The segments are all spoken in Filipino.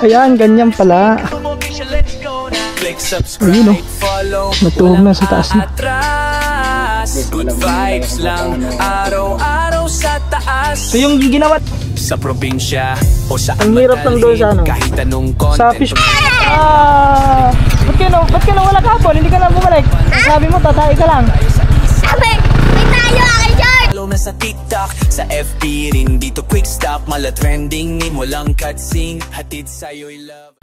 Ayan, ganyan pala. Ayun o. Natuhog na sa taas na. Good vibes lang araw-araw sa taas. So yung ginawa sa probinsya o sa ang hirap ng doon sa ano? Kahit anong sa content. fish. Ba't ka nawala kahapon? Hindi ka na bumalik. Sabi mo, tatay ka lang. Sabi, may tayo akin dyan. Follow na sa TikTok, sa FB rin dito quick stop. Mala trending, name walang cutscene. Hatid sa'yo'y love.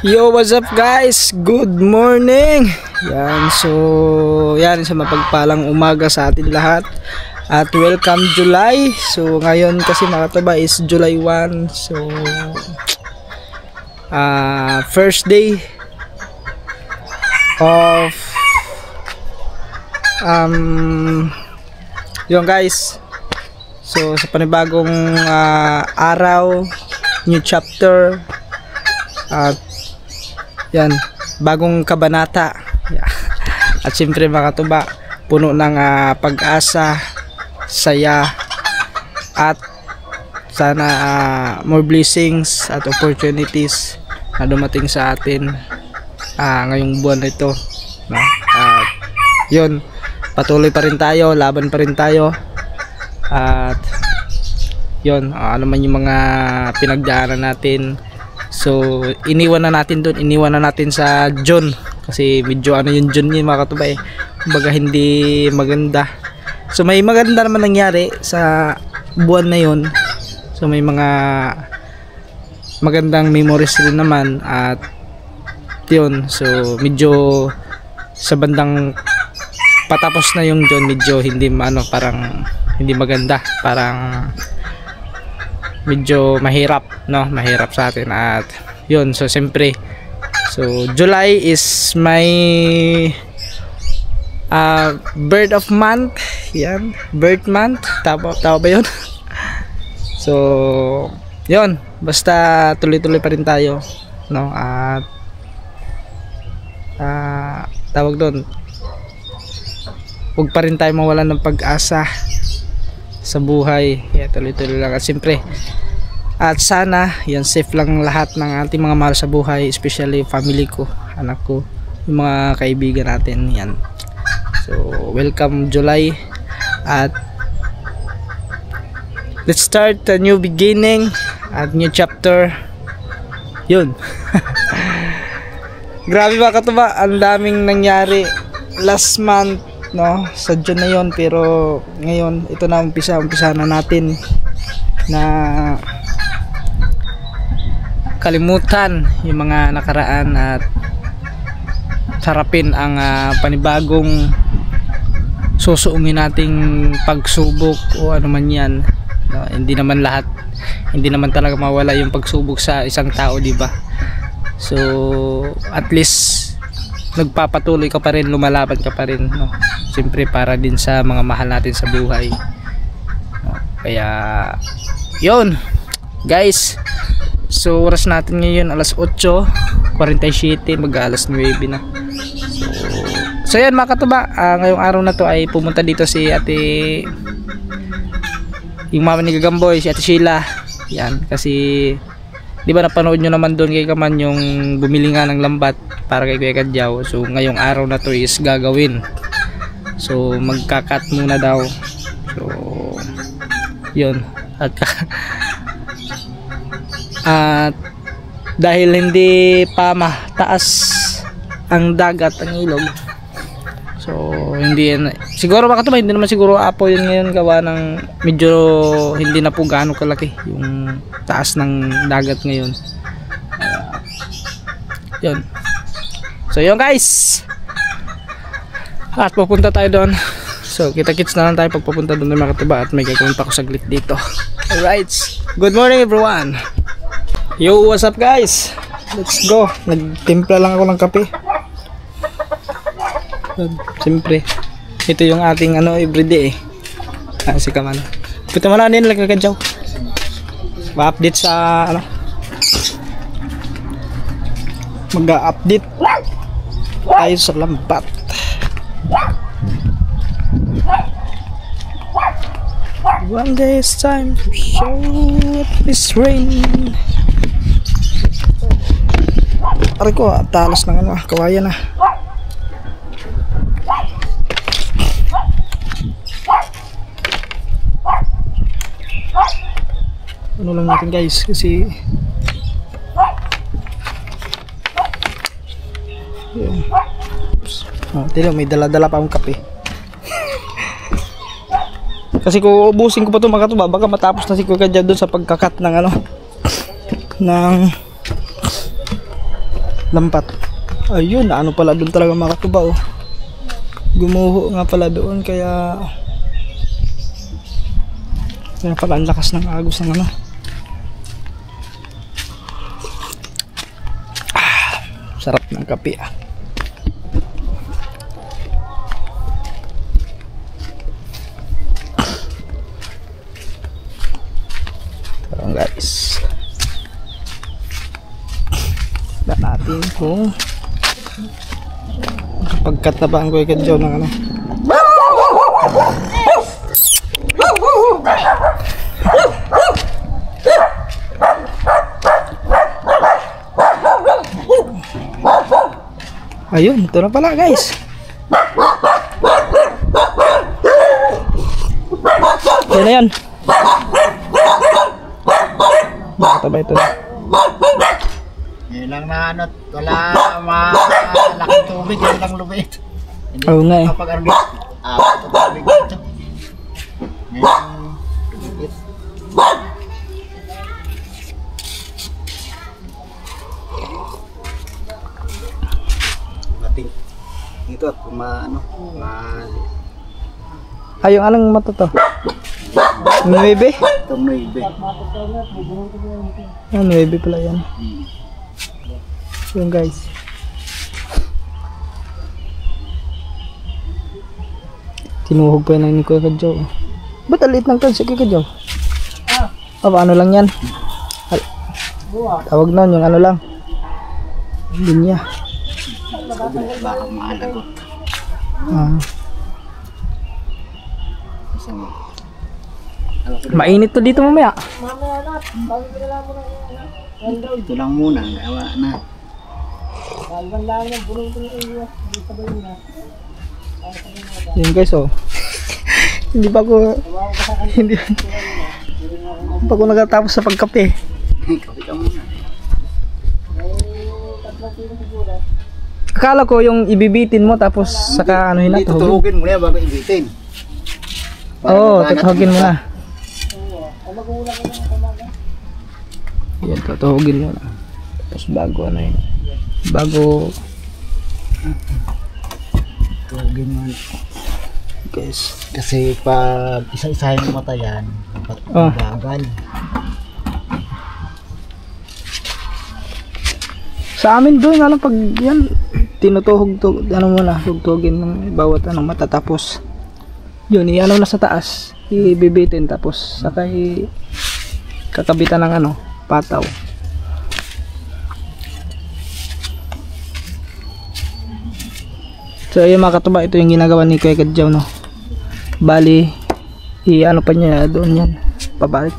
Yo, what's up guys? Good morning. Yan, so yan, sa mapagpalang umaga sa atin lahat. At welcome July. So ngayon kasi mga katuba is July 1. So first day of yun guys. So sa panibagong araw, new chapter. At yan, bagong kabanata. Yeah. At siyempre mga katuba, puno ng pag-asa, saya, at sana more blessings at opportunities na dumating sa atin ngayong buwan na ito, no? At yun, patuloy pa rin tayo, laban pa rin tayo. At yun, ano man yung mga pinagdaanan natin. So iniwan na natin doon, iniwan na natin sa John kasi medyo ano yung John niya mga katuba eh, kumbaga hindi maganda. So may maganda naman nangyari sa buwan na yun. So may mga magandang memories rin naman. At yun, so medyo sa bandang patapos na yung John, medyo hindi parang hindi maganda, parang medyo mahirap, no? Mahirap sa atin. At yun, so siyempre, so July is my birth of month. Yan, birth month, tama ba yun? So yun, basta tuloy-tuloy pa rin tayo, no? At tawag doon, huwag pa rin tayo mawalan ng pag-asa sa buhay. Yeah, tuloy-tuloy lang. At siyempre, at sana yan, safe lang lahat ng ating mga mahal sa buhay, especially family ko, anak ko, yung mga kaibigan natin. Yan, so welcome July. At let's start a new beginning at new chapter. Yun. Grabe ba katuba, ang daming nangyari last month, no, sa June na yon, pero ngayon ito na, umpisa na natin na kalimutan yung mga nakaraan at harapin ang panibagong susuungin nating pagsubok o ano man yan, no? Hindi naman talaga mawala yung pagsubok sa isang tao, di ba? So at least nagpapatuloy ka pa rin, lumalaban ka pa rin, no? Siyempre para din sa mga mahal natin sa buhay, no? Kaya yun guys, so oras natin ngayon alas 8:47, mag alas 9 na. So yan mga katuba, ngayong araw na to ay pumunta dito si ate, yung mama ni Gagamboy, si ate Sheila. Yan, kasi di ba napanood nyo naman doon kay Kaman yung bumili nga ng lambat para kay Kuya Kadyaw. So ngayong araw na to is gagawin. So magkakat muna daw. So yun. At dahil hindi pa mataas ang dagat, ang ilog, so hindi yan, siguro baka ito, hindi naman siguro apo yun ngayon, gawa ng medyo hindi na po gaano kalaki yung taas ng dagat ngayon. Yun, so yun guys, at pupunta tayo doon. So kita-kits na lang tayo pag pupunta doon mga katuba, at may gagawin pa ako saglit dito. Alright, good morning everyone. Yo, what's up guys, let's go. Nagtimpla lang ako ng kape. Siyempre ito yung ating everyday eh. Si Kaman, puto mo na din lang Kadyaw, ma-update sa mag-update tayo sa lambat. One day it's time to show this rain. Aray ko, talas ng ano, kawayan na. Ano lang natin guys, kasi yun. Oh, tila, may dala-dala pa akong kape. Kasi kung ubusin ko pa ito mga katuba, baka matapos na si Kuya Kadyaw doon sa pagkakat ng ano, ng lampat. Ayun, ano pala doon talaga mga katuba, oh. Gumuho nga pala doon, kaya pala ang lakas ng agos ng ano. Sarap ng kape, ah. Tara guys, tignan natin kung pagkatabaan ko yung Kadyaw ng ano. Ayun, ito na pala guys. Yan na yan. Makataba ito na. Yun lang na ano, wala malaking tubig, yun lang lumit. Oo nga eh. Kapag ano, tubig dito. Ngayon, tubig. Bating. Dito at ano, Ay, yung anong mata to? 9? ito maybe. Ah, 9 pala yan. Yun guys. Tinuhog pa yun ng Kuya Kadyaw. Ba't aliit ng tansi Kuya Kadyaw? Ano lang yan? Tawag nun, yung ano lang. Linya. Baka maalagot. Mainit to dito mamaya. Ito lang muna, gawa na. Yun guys, oh. hindi pa ako nakatapos sa pagkape. Kapi ka muna. Akala ko yung ibibitin mo tapos saka ano Hindi, hinatuhugin. tutuhugin mo na bago ibitin. Oo, tutuhugin mo na. Yan, tutuhugin mo na. Tapos bago ano yun. Bago Tuhugin mo. guys. Kasi pag isa-isahin mo mata yan, bagal. Sa amin doon, ano pag yan, tinutuhog to, ano mo na, tugtugin ng bawat ano mata, tapos yun, i-ano na sa taas, ibibitin, tapos saka kakabitan ng ano, pataw. So ayun mga katuba, ito yung ginagawa ni Kuya Kadyaw, no. Bali, i-ano pa niya doon yan, pabalik.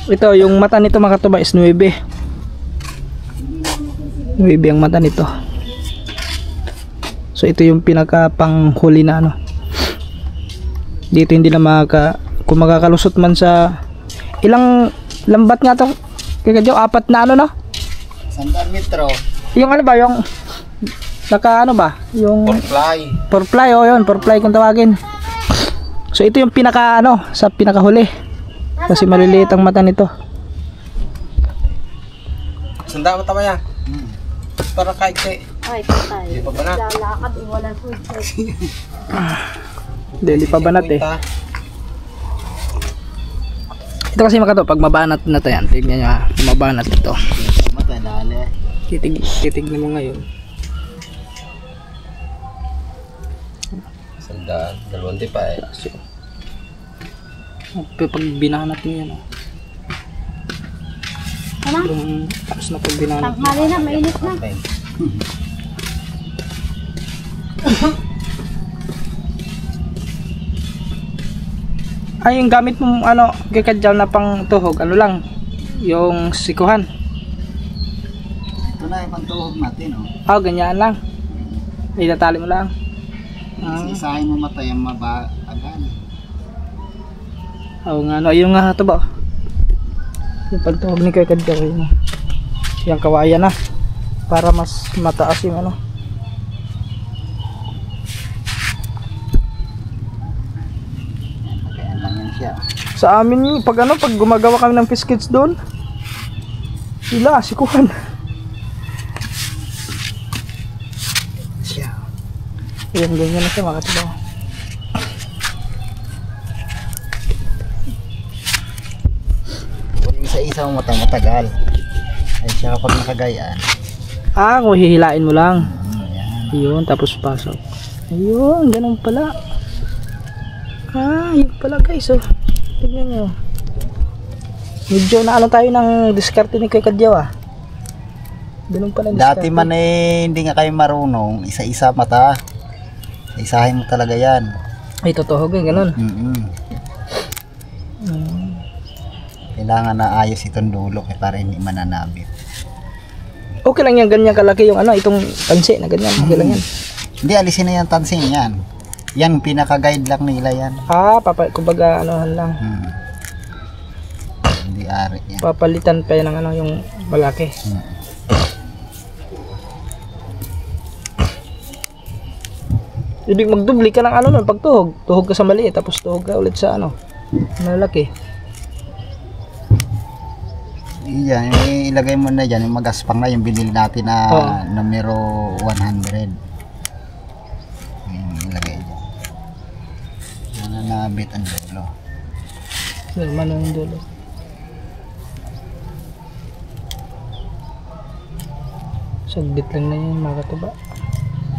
Ito yung mata nito mga katuba is 9 ang mata nito. So ito yung pinaka panghuli na ano. Dito hindi na kung makakalusot man sa ilang lambat nga to Kuya Kadyaw, 4 na ano no? 100 metro. Yung ano ba yung naka ano ba? Yung 4 ply, oh yun, 4 ply kung tawagin. So ito yung pinaka ano, sa pinakahuli. Kasi maliliit ang mata nito. Sanda mo tama yan. Para kahit kay Ay, patay. Di pa ba na? Lalakad, wala food. Dili pa banat eh. Ito kasi makato, pag mabanat na to yan, tignan nyo ha, mabanat ito. Mata dali. Titignan mo ngayon. sanda, 2 pa eh. Pag binanat mo yan, oh. Ano? Yung tapos na pag binanat. Tanghali na, mainit na. Okay. Ay, yung gamit mong ano, kikadyaw na pang tuhog, ano lang, yung sikuhan. Ito na yung pagtuhog natin, oh. Ah, ganyan lang. Itatali mo lang. Isahin mo mata yung mabagal. Oo nga, ano, ayun nga ito ba? Yung pagtuhog ni kikadyaw, yun. Yung kawayan na. Para mas mataas yung ano. Kaya lang yan siya. Sa amin, pag ano, pag gumagawa kami ng fish kits doon, sila, sikuhan. Siya. Ayan, ganyan na siya mga katibaw. Kung isa-isa mo matagal. Ay siya kapag nakagayaan. Ah, kung hihilain mo lang. Yan. Ayun, tapos pasok. Ayun, ganun pala. Ah, yun pala guys, oh. Tignan nyo. Medyo na ano tayo ng diskarte ni Kuya Kadyaw, ah. Ganun pala yung Dati diskarte. man hindi nga kayo marunong, isa-isa mata. Isahin mo talaga yan. Ay, totoo ganun, ganun. Kailangan na ayos itong dulo para hindi mananabit. Okay lang yan, ganyan kalaki yung ano, itong tansi na ganyan. Okay lang yan. Hindi, alisin na yung tansing yan. Yan, pinaka-guide lang nila yan. Ah, kumbaga, anohan lang. Hindi ari yan. Papalitan pa yan ng ano, yung malaki. Ibig magdubli ka ng ano nun, pagtuhog. Tuhog ka sa maliit, tapos tuhog ka ulit sa ano, malaki. Yan, ilagay mo na dyan, yung magaspang na, yung binili natin na numero 100. Yan, ilagay dyan. Nananabit ang dulo. Sir, mano yung dulo. Sagbit lang na yun, mga katuba.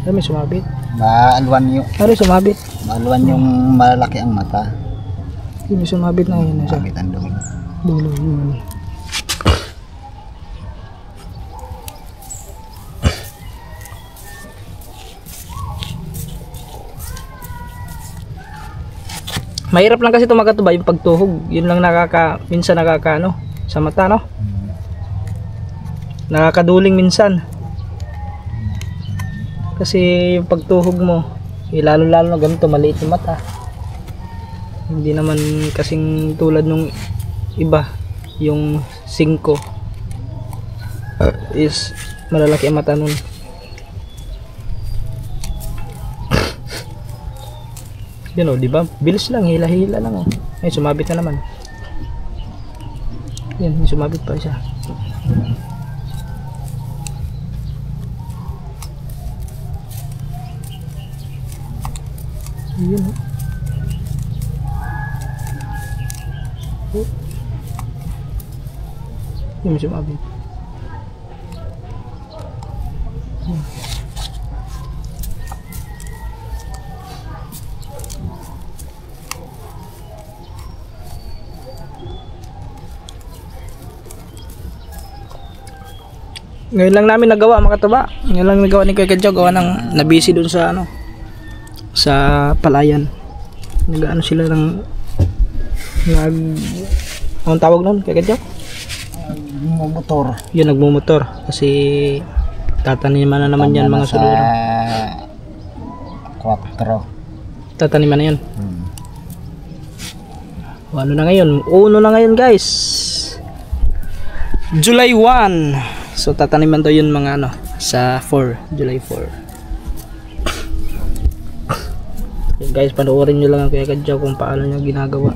Ay, may sumabit. Maalwan Ay, sumabit. yung malaki ang mata. May sumabit na yun. Nasa Sabit ang dulo. dulo yun. Mahirap lang kasi ito mga katuba, yung pagtuhog. Yun lang minsan nakaka, ano, sa mata, no? Nakakaduling minsan. Kasi yung pagtuhog mo, lalo na ganito, maliit yung mata. Hindi naman kasing tulad nung iba, yung 5 is malalaki ang mata nun. Yun, di ba? Bilis lang, hila-hila lang, oh. Ay, sumabit na naman. Yan, may sumabit pa isa. Yun, oh. Yun, may sumabit. Ngayon lang namin nagawa mga katuba. Ngayon lang nagawa ni Kuya Kadyaw, gawa ng nabisi dun sa ano, sa palayan. Nag-ano sila ng anong tawag nun Kuya Kadyaw? Motor. Yun, nagmumotor kasi tataniman na naman yan mga suluro. 4. Tataniman na yun. O, ano na ngayon? Uno na ngayon guys. July 1. So tataniman to yun mga ano sa July 4. Yun guys, panoorin nyo lang ang Kuya Kadyaw kung paano niya ginagawa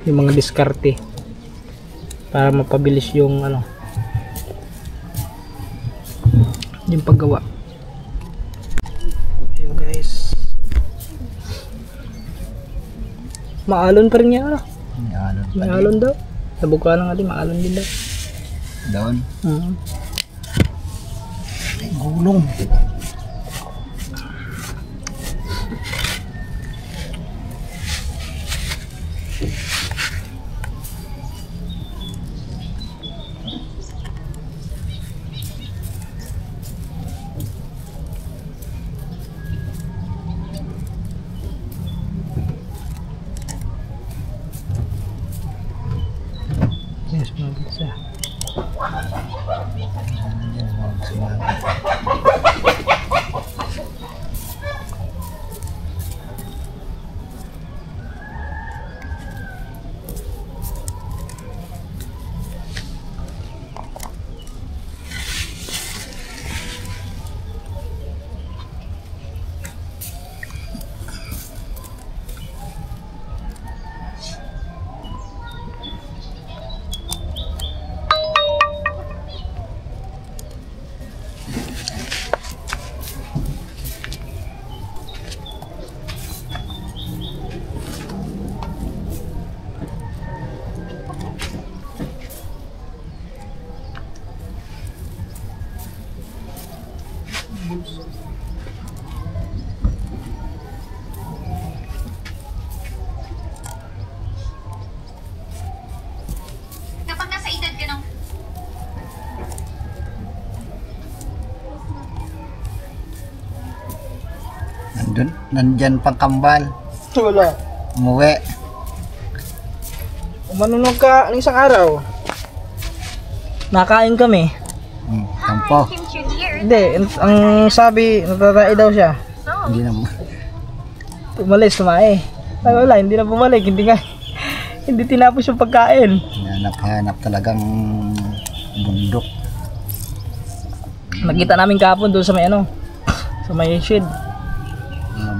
yung mga diskarte para mapabilis yung ano, yung paggawa. Yun guys, maalon pa rin yan, ano? May alon daw. Nabuka lang natin, maalon din daw. Doon. Ay, gulong. Siya. Kapag nasa edad ka ng Nandyan pang kambal. Wala. Umuwi. Umanunog ka ng isang araw. Nakain kami. Kampo. Hindi, ang sabi, natatai daw siya. Hindi naman. Umalis, tumae. Ay, wala, hindi na bumalik. Hindi nga, hindi tinapos yung pagkain. Hanap talagang bundok. Nakita namin kahapon doon sa may ano, sa may shed.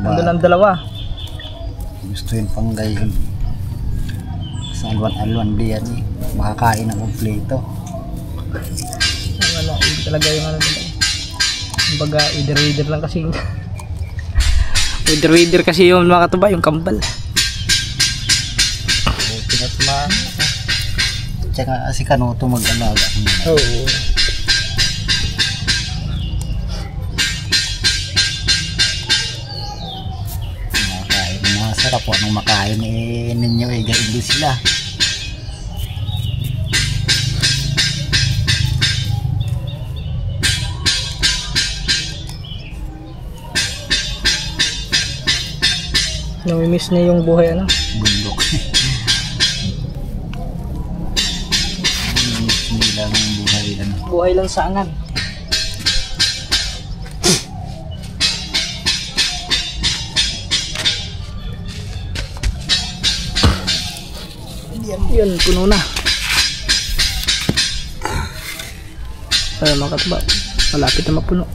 Nandun ang dalawa. Gusto yung panggay yun. Sa alwan-alwan diyan eh. Makakain ng kompleto. Wala, hindi talaga yung ano nila. Kumbaga, wider lang kasi. Wider kasi yung mga katuba, yung kambal. Pinasma. Tsaka si Kanuto mag-alaga. Oo. Masarap po anong makain eh ninyo eh gaindi sila. Namimiss niya yung buhay ano? Bundok. Namimiss nila ng buhay ano? Buhay lang sangan. Yun, puno na. Ay, mga katuba, malapit na mapuno.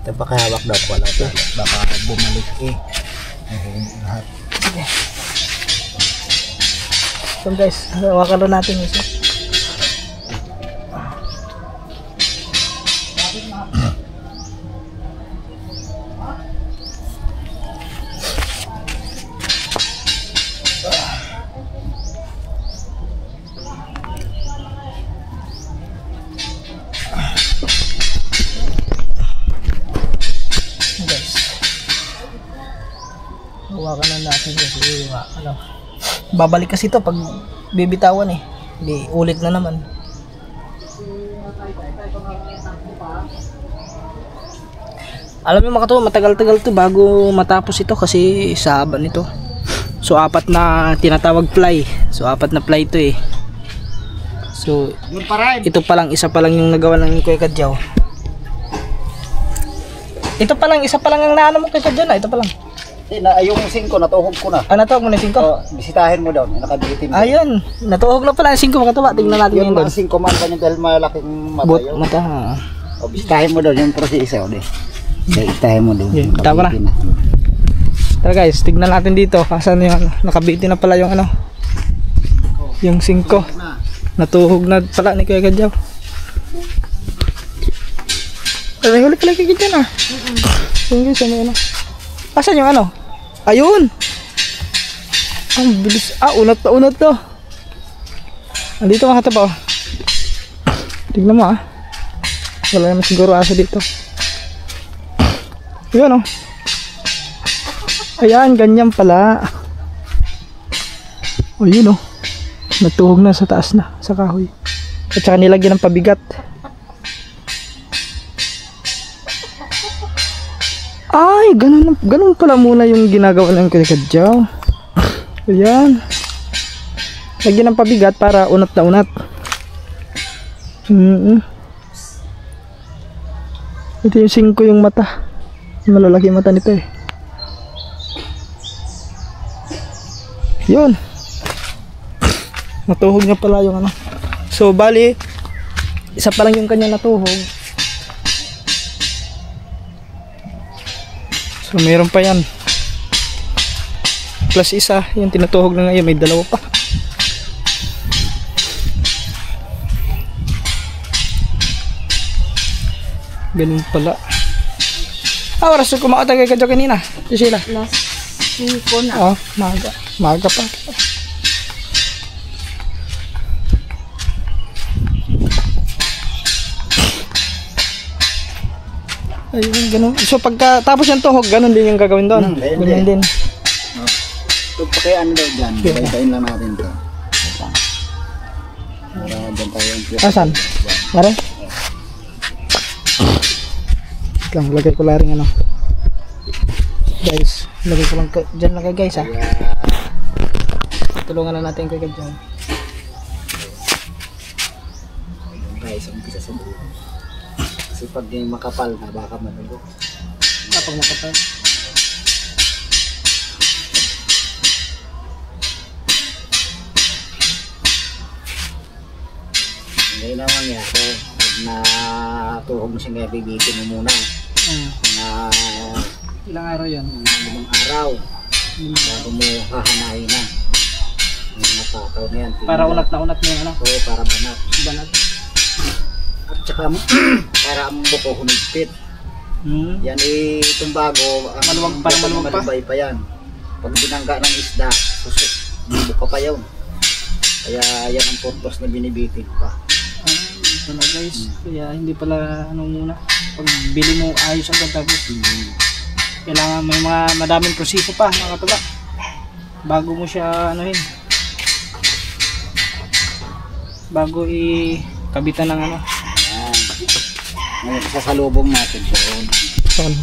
Ito baka hawak daw ko wala. Baka bumalik eh. Lahat. So guys, hawakan na natin isa. Hawakan na natin kasi ano, babalik kasi ito pag bibitawan eh. Di ulit na naman. Alam mo mga to, matagal-tagal to bago matapos ito kasi sa haba nito. So apat na tinatawag fly. So apat na fly to eh. So ito pa lang, isa pa lang yung nagawa ng Kuya Kadyaw. Ito pa lang, isa pa lang ang naano mo Kuya Kadyaw na, ito pa lang. Yung 5 natuhog ko na. Natawag mo na yung 5? Oh, bisitahin mo daw, nakabitin mo. Ayun, natuhog na pala yung 5 mga tuba. Tingnan natin Yung yung 5 man pa niya dahil malaking mata But, yun. mata. O, bisitahin mo daw yung proseso. Bisitahin mo daw. Yeah, tama na. Tara guys, tignan natin dito. Asan yung ano, nakabitin na pala yung ano. Yung 5. Natuhog na pala ni Kuya Kadyaw. Ay, huli pala Kuya Kadyaw na. Sige, saan yung ano. Asan yung ano? Ayun! Ang bilis. Unat to. Andito mga katabaw. Tignan mo wala naman siguro aso dito. Yun ayan, ganyan pala. Yun natuhog na sa taas na, sa kahoy. At saka nilagyan ng pabigat. Ay, ganun pala muna yung ginagawa ng Kuya Kadyaw. Ayan. Lagyan ng pabigat para unat na unat. Ito yung 5 yung mata. Malalaki yung mata nito eh. Yun. Natuhog niya pala yung ano. So bali, isa pa lang yung kanya natuhog. So mayroon pa yan. Plus isa, yung tinutuhog na ngayon, may 2 pa. Ganun pala. Oras ko kumakatagay ka dyan kanina. Si Sheila. Last 5 na. Maaga. Maaga pa. Ayun, ganun. So pagka tapos yung tuhog, ganun din yung gagawin doon. Ganyan din. Ito pa kaya ano daw dyan, bayin lang natin ito. Para dyan tayo yung Asan? Mare? Lang, lagay ko lang rin ano. Guys, lagay ko lang dyan lagay guys ha. Tulungan na natin kayo dyan. Guys, umpisa sa buo. Kasi pag yung makapal na baka madugo. Kapag makapal. Ngayon naman yan. So, pag natuhog mo siya ngayon, bibitin mo muna. Na Ilang araw yan? 5 araw. Bago mo hahanahin na. Yung matakaw na yan. Para unat na unat mo yung ano? Oo, para banat. Banat. At saka para ang buko humigpit. Yan itong bago, ang Maluwag, parang maluwag pa? malubay pa yan. Pag binangga ng isda, susok, bubuka pa yun. Kaya yan ang purpose na binibitin pa. Ito na guys. Kaya hindi pala ano muna. Pag bili mo ayos agad tapos kailangan may mga madaming proseso pa mga katuba. Bago mo siya anuhin. Bago i-kabitan ng ano. Yan. Ngayon sasalubong natin doon. Son.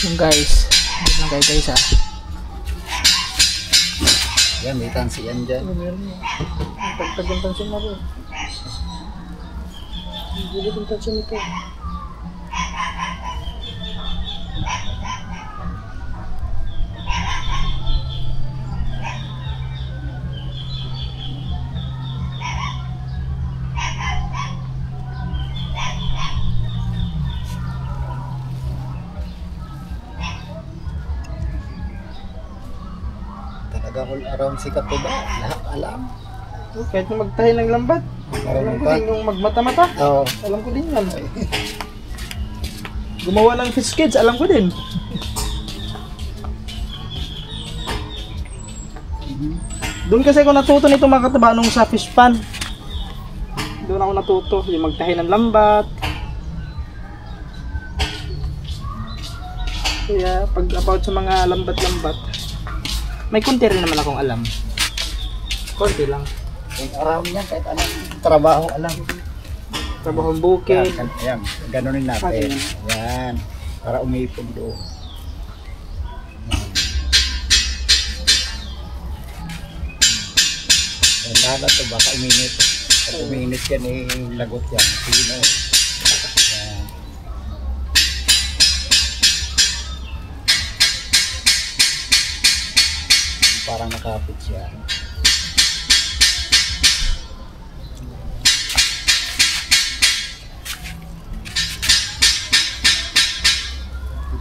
Yung guys. Dito lang kayo guys ha. Yan, may tansi yan dyan. Pagtagang tansin na rin. Hindi kong tansin ito. Talaga all around si Katuba. Lahat alam. Kahit na magtahi ng lambat. Alam ko din yung magmata-mata. Oo. Alam ko din yan. Gumawa ng fish kids, alam ko din. Doon kasi ako natuto nito mga kataba nung sa fish pan. Doon ako natuto, yung magtahi ng lambat. Kaya pag about sa mga lambat-lambat, may konti rin naman akong alam. Konti lang. Kung around yan, kahit anong trabaho alam. Trabahong bukid. Ayan, ganunin natin. Yan, para umipon doon. Yan, lahat ito, baka uminit. Pag uminit yan, lagot yan. Sino? Yan. Parang nakapit siya.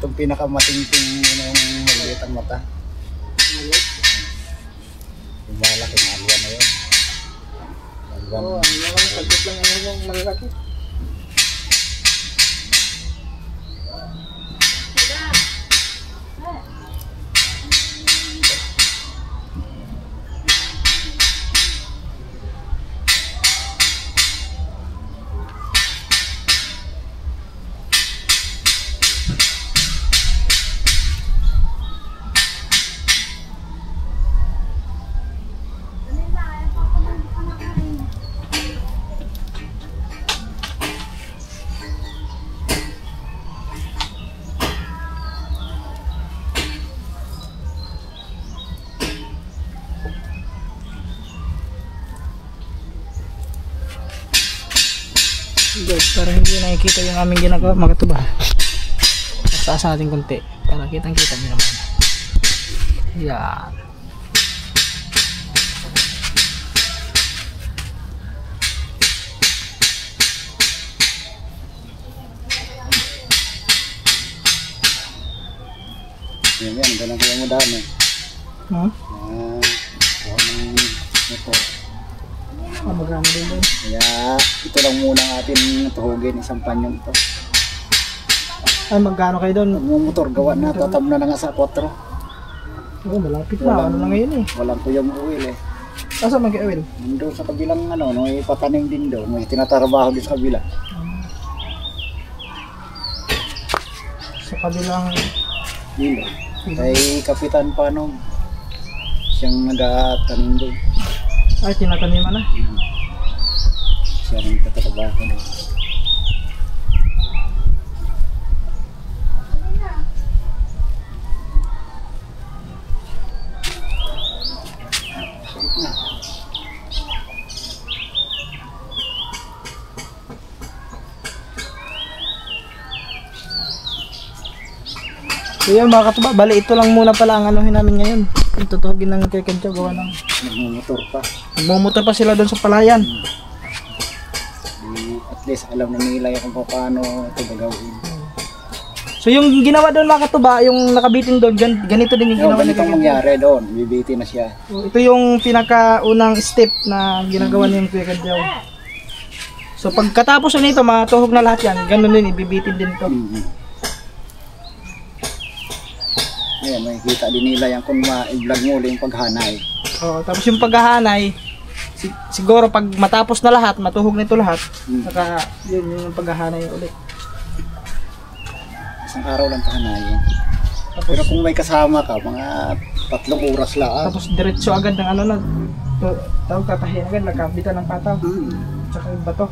Itong pinakamatingting yung maliit ang mata. Yung malaki, alwa na yun. Alwa na. Oo, ang sagot lang yung malalaki. guys, para hindi nakikita yung aming ginagawa mga katuba. Taas natin konti para kitang kita nyo naman. Yan. Yan, ganun kaya mo dami. Kuha ng motor. Magkano din doon. Kaya ito lang muna ang ating tuhugin, isang panyong to. Ay, magkano kayo doon? Ang motor gawa na, tatam na nga sa 4. Oo, malapit na. Ano na ngayon eh. Walang tuyong oil eh. Asa mag-oil? Doon sa kabilang ano, may patanim din doon, may tinatrabaho din sa kabila. Sa kabilang... Dilo. Kay Kapitan Panog, siyang nagatanim doon. Ay, tinataniman na. Siya rin tatrabaho doon. So yan mga katuba, bali ito lang muna pala ang anuhin namin ngayon. Itutuhugin ng kekadyo, gawa ng... Nagmumotor pa. Nagmumotor pa sila doon sa palayan. At least alam na nila kung paano ito gagawin. So yung ginawa doon mga katuba, yung nakabitin doon, ganito din yung Yung ginawa ganitong mangyari doon, bibiti na siya. So, ito yung pinakaunang step na ginagawa niya yung kekadyo. So pagkatapos nito, matuhog na lahat yan, ganun din, ibibitin din to. Ayan, makikita din nila yan kung ma-vlog mo ulit yung paghanay. Tapos yung paghahanay, siguro pag matapos na lahat, matuhog nito lahat, saka yun yung paghahanay ulit. Isang araw lang pahanayin. Pero kung may kasama ka, mga 3 oras lang. Tapos diretso agad ng ano na, tawag tatahin agad, nagkabitan ng pataw. Tsaka yung bato.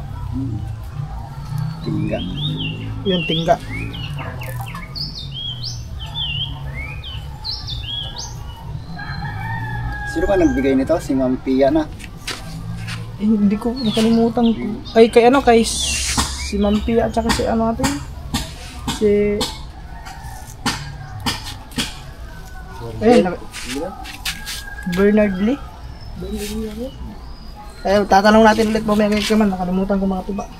Tingga. Yun, tingga. Sino ba nagbigay nito? Si Ma'am Pia na. Hindi ko nakalimutan ko. Ay, kay ano, kay si Ma'am Pia at saka si ano natin. Si... Bernard Lee. Eh, tatanong natin ulit mamaya kay Kaman, nakalimutan ko mga tuba.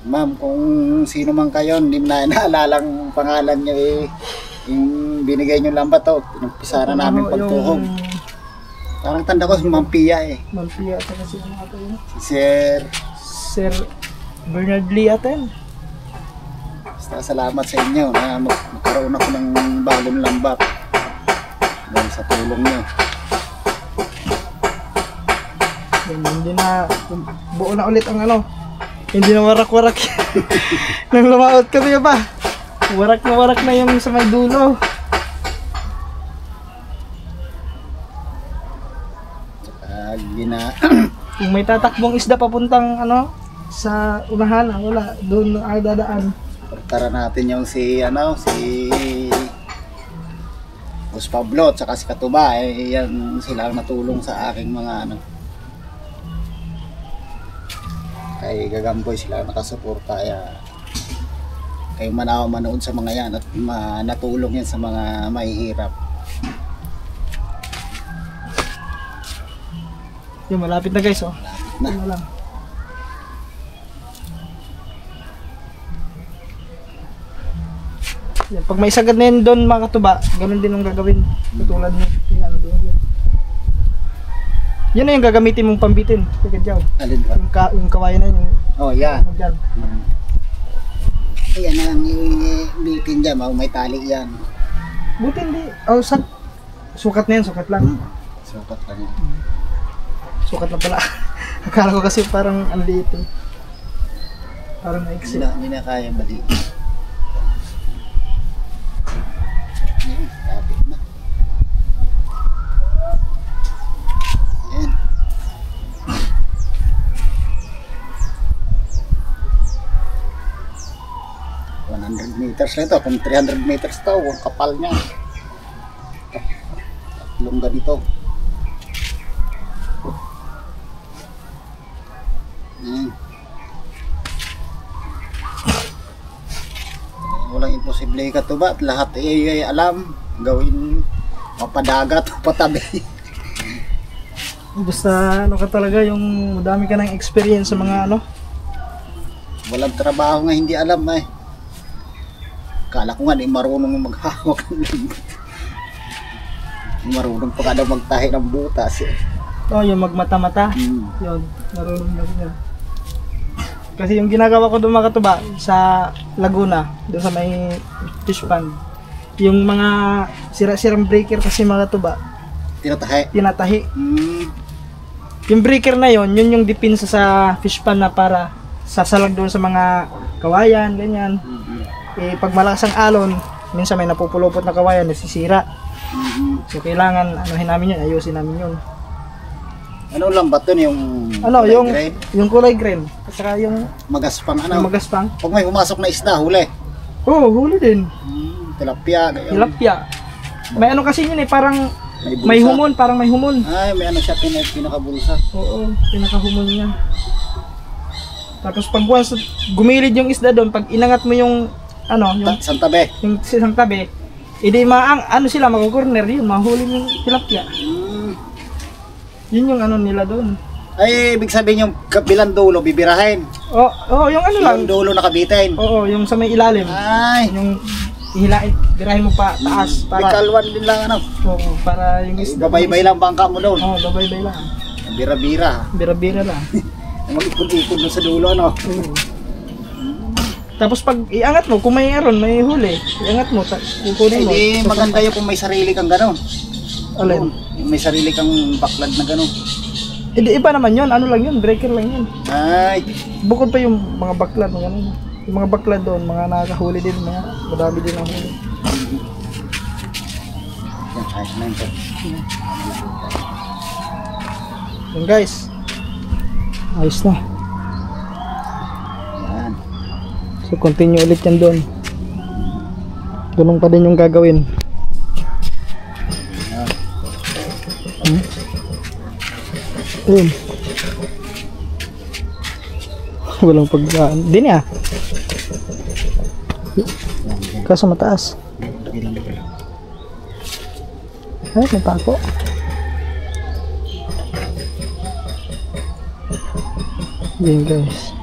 Ma'am, kung sino man kayo, hindi mo na naalala ang pangalan niyo eh. Yung binigay niyo lang ba to? Pinumpisa na namin pagtuhog. Parang tanda ko si Ma'am Pia eh. Ma'am Pia at saka si ano natin. Si Sir Bernard Lee atin. Basta salamat sa inyo na magkaroon ako ng bagong lambak. Dahil sa tulong niyo. Hindi na, buo na ulit ang ano. Hindi na warak-warak. Nang lumaot kami pa. Warak na yung sa may dulo. Kung may tatakbong isda papuntang ano sa unahan, wala doon ay dadaan. Tara natin yung si Boss Pablo at saka si Katuba eh, yan sila ang natulong sa aking mga ano. Kay Gagamboy sila nakasuporta kay manood sa mga yan at natulong yan sa mga mahihirap. Yung malapit na guys, oh. Malapit na. Lang. Yan, pag may sagad na yun doon mga katuba, ganun din ang gagawin. Katulad mo. Yan na yung gagamitin mong pambitin. Kagad Alin ba? yung kawayan na yun. Oh, yan. Dyan. Ayan na ang bitin dyan. May tali yan. Buti hindi. Oh, sukat na yan. Sukat lang. Sukat lang yan. Sukat na pala. Akala ko kasi parang ang liit eh. Parang maiksi. Hindi na kaya bali. Lapit na. Ayan. Meters na ito. Kung 300 meters ito, ang kapal niya. Tatlong ganito. Ayan. Posible ka to ba? Lahat ay alam. Gawin mapadagat, patabi. Basta ano ka talaga, yung madami ka ng experience sa mga ano. Walang trabaho nga hindi alam eh. Kala ko nga di marunong maghawak ng limbat. Marunong pa ka daw magtahi ng butas eh. Oh, yung magmata-mata. Yun, marunong na yun. Kasi yung ginagawa ko doon mga katuba sa Laguna, doon sa may fish pond, yung mga sira-sirang breaker kasi mga katuba, tinatahi. Yung breaker na yun yung depensa sa fish pond na para sasalag doon sa mga kawayan, ganyan. Eh, pag malakas ang alon, minsan may napupulupot na kawayan, nasisira. So kailangan anuhin namin yun, ayusin namin yun. Ano lang ba ito yung ano, kulay yung green? Yung kulay green at saka yung magaspang ano? yung magaspang. Pag may pumasok na isda, huli. Oh, huli din. Tilapia, ganyan. Tilapia. May ano kasi yun eh, parang bulsa. may humon, parang may humon. Ay, may ano siya, pinakabulsa. Oo, pinakahumon niya. Tapos pag once gumilid yung isda doon, pag inangat mo yung ano, yung Santabe. yung isang tabi, hindi maang ano sila mag-corner yun, mahuli yung tilapia. Yun yung ano nila doon. Ay, ibig sabihin yung kabilang dulo, bibirahin. Oh, yung ano lang. Yung dulo nakabitin. Oo, yung sa may ilalim. Ay, Yung ihilain, birahin mo pa taas may para kalwan din lang ano. oo, para yung isda. Babaybay lang bangka mo doon. Oo, babaybay lang. Bira-bira. Bira-bira lang. Mag-ikot-ikot doon sa dulo, ano. Oo. Tapos pag iangat mo, kung mayroon, may huli. Iangat mo, kukunin mo. Hindi, maganda yun kung may sarili kang gano'n. Alin? May sarili kang baklad na gano'n. Hindi, iba naman yun. Ano lang yun? Breaker lang yun. Ay, Bukod pa yung mga baklad, mga ganun. Yung mga baklad doon, mga nakahuli din, mga madami din ang huli. yan, ayos na yun. Yun guys. Ayos na. Yan. So continue ulit yan doon. Ganun pa din yung gagawin. Ayun. Walang pagkaan. Di niya. Kaso mataas. Ay, may pako. Yan guys.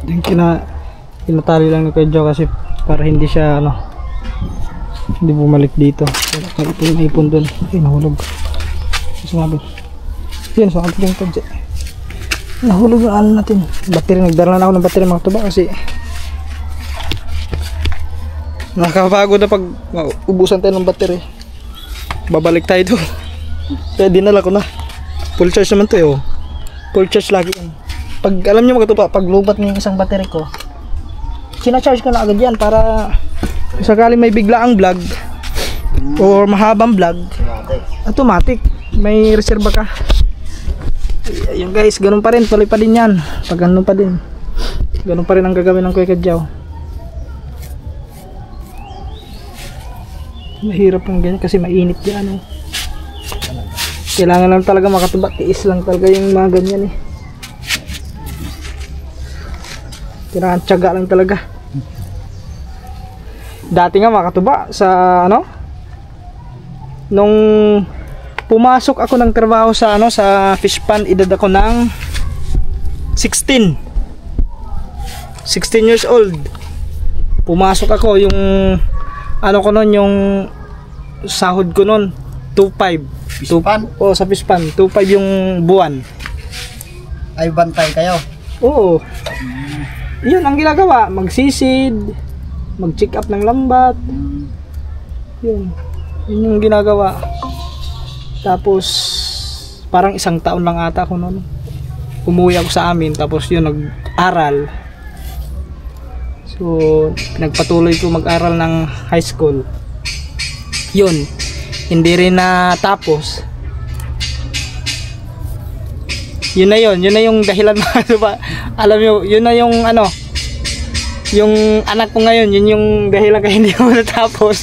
Yung kinatali lang ni Kuya Joe kasi para hindi siya ano, hindi bumalik dito. May ipon doon. Ay, nahulog. Sumabi. Yan, sumabot yung tadya. Nahulog yung ano natin. Battery, nagdala na ako ng battery mga tuba kasi nakakapagod na pag ubusan tayo ng battery. Babalik tayo doon. Kaya dinala ko na. Full charge naman to eh. Oh. Full charge lagi yan. Pag alam nyo mga tuba, pag lubat ng isang battery ko, sinacharge ko na agad yan para sakali may biglaang vlog or mahabang vlog, automatic may reserva ka. Ayun guys, ganun pa rin, tuloy pa din yan. Pag ganun pa din, ganun pa rin ang gagawin ng Kuya Kadyaw. Mahirap ng ganyan kasi mainit yan. Kailangan lang talaga makatuba, tiis lang talaga yung mga ganyan eh. Kailangan tiyaga lang talaga. Dati nga makatuba sa ano, nung pumasok ako ng trabaho sa ano, sa fish pond, edad ako ng 16 years old. Pumasok ako, yung ano ko nun, yung sahod ko nun 2.5. Fish pond? Oo, sa fish pond 2.5 yung buwan. Ay, bantay kayo. Oo. Yun ang ginagawa, magsisid, mag-check up ng lambat. Yun yung ginagawa. Tapos parang isang taon lang ata ako noon. Umuwi ako sa amin, tapos yun nag-aral. So nagpatuloy ko mag-aral ng high school. Yun, hindi rin natapos. Yun na yung dahilan mga ba? Alam nyo, yun na yung ano, yung anak ko ngayon, yun yung dahilan kaya hindi ako natapos.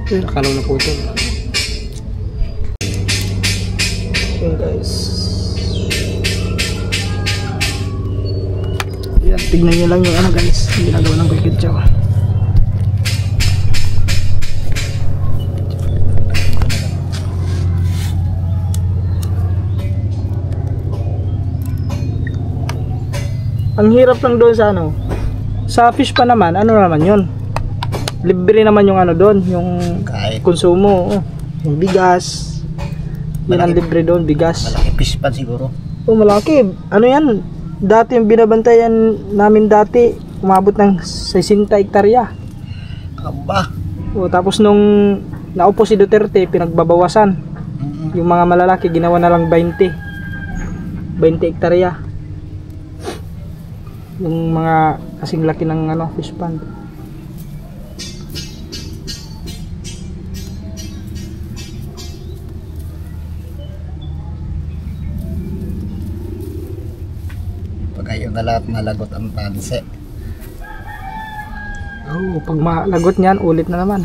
Ayun, nakalaw na po ito. Ayun guys. Ayan, tignan nyo lang yung ano guys, yung ginagawa ng Kuya Kid Chow. Ang hirap lang doon sa ano, sa fish pa naman, ano naman yun, libre naman yung ano doon, yung Kahit konsumo, yung bigas, yun ang libre doon, bigas. malaki fish pan siguro. Oh, malaki, ano yan, dati yung binabantayan namin dati, umabot ng 60 hektarya. Aba. Oh, tapos nung naupo si Duterte, pinagbabawasan, yung mga malalaki ginawa na lang 20 hektarya. Yung mga kasing laki ng ano, fish pond. Pag yung na lahat malagot ang tanse. Oh, pag malagot niyan, ulit na naman.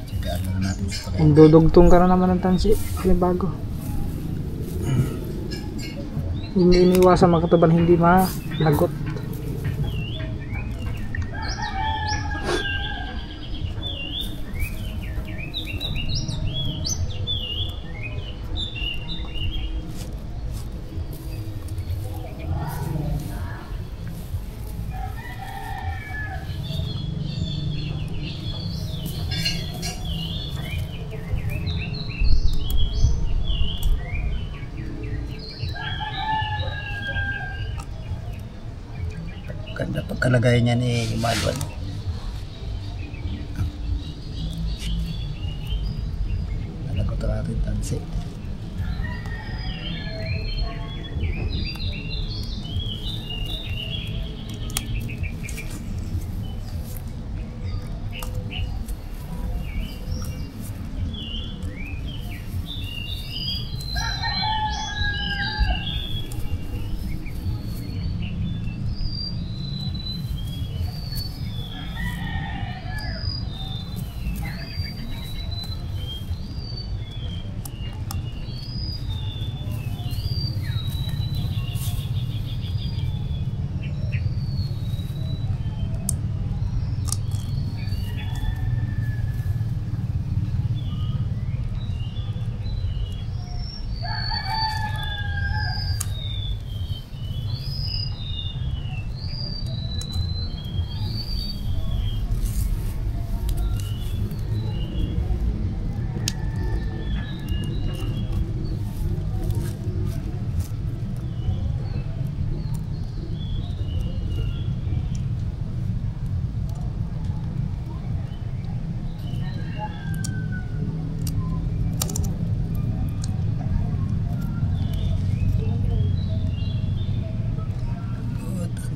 Sige, ano na natin sa pagkain. Kung dudugtong ka na naman ng tansi, bago. Hindi iniwasan makatuban, hindi malagot. Ganda pagkalagay niya ni Malwan. Nalagot ang ating tansi.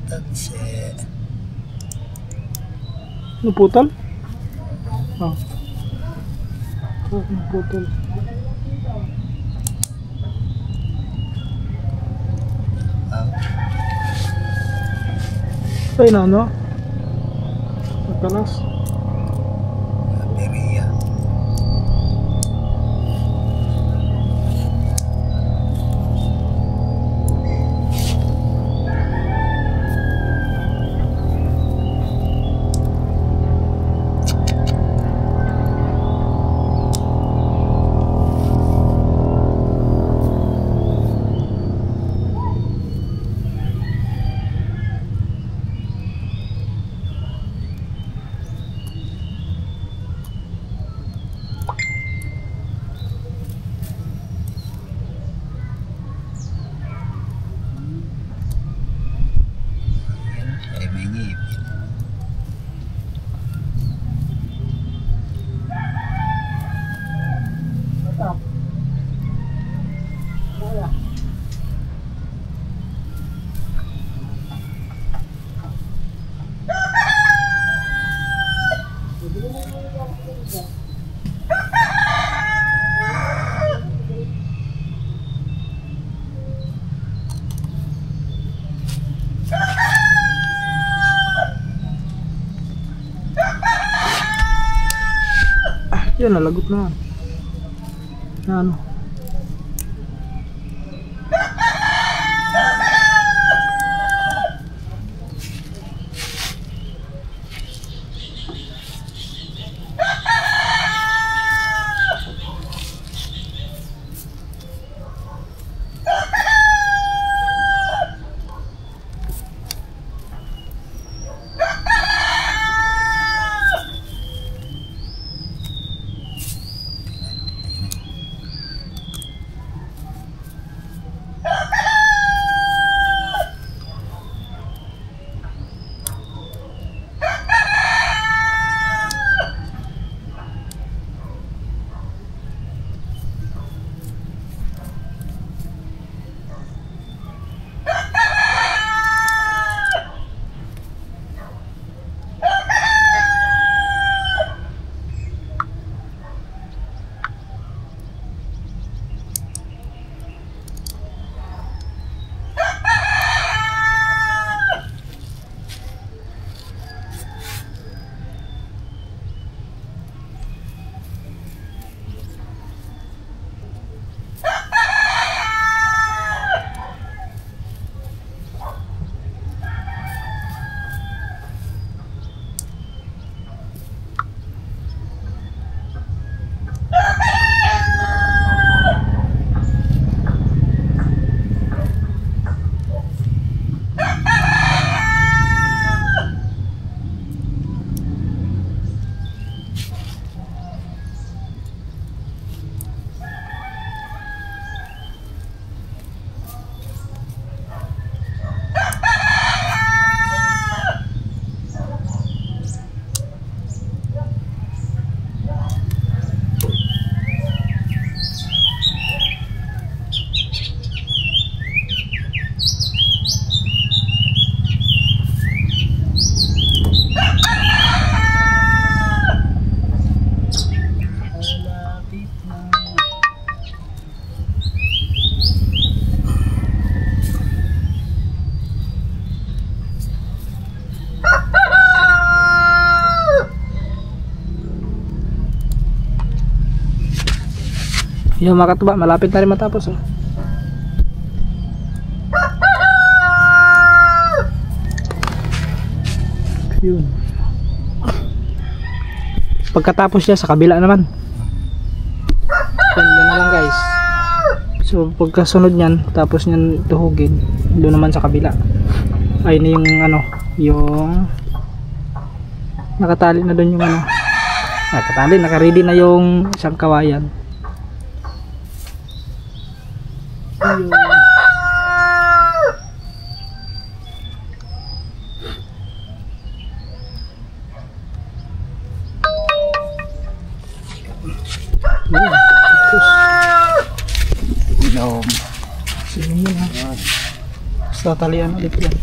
Tansi. Naputol? Oh. Oh, naputol. Ay na, no? Nagkalas. Bateria. Yan, nalagot na. Ano? Yung mga katuba, malapit na rin matapos. Oh. Yun. Pagkatapos niya, sa kabila naman. Yan na lang guys. So pagkasunod niyan, tapos niyan tuhugin, doon naman sa kabila. Ay na yung ano, yung nakatali na doon yung ano. Nakatali, nakaready na yung isang kawayan. Ayun. Sino yun ha? Basta talian ulit yan.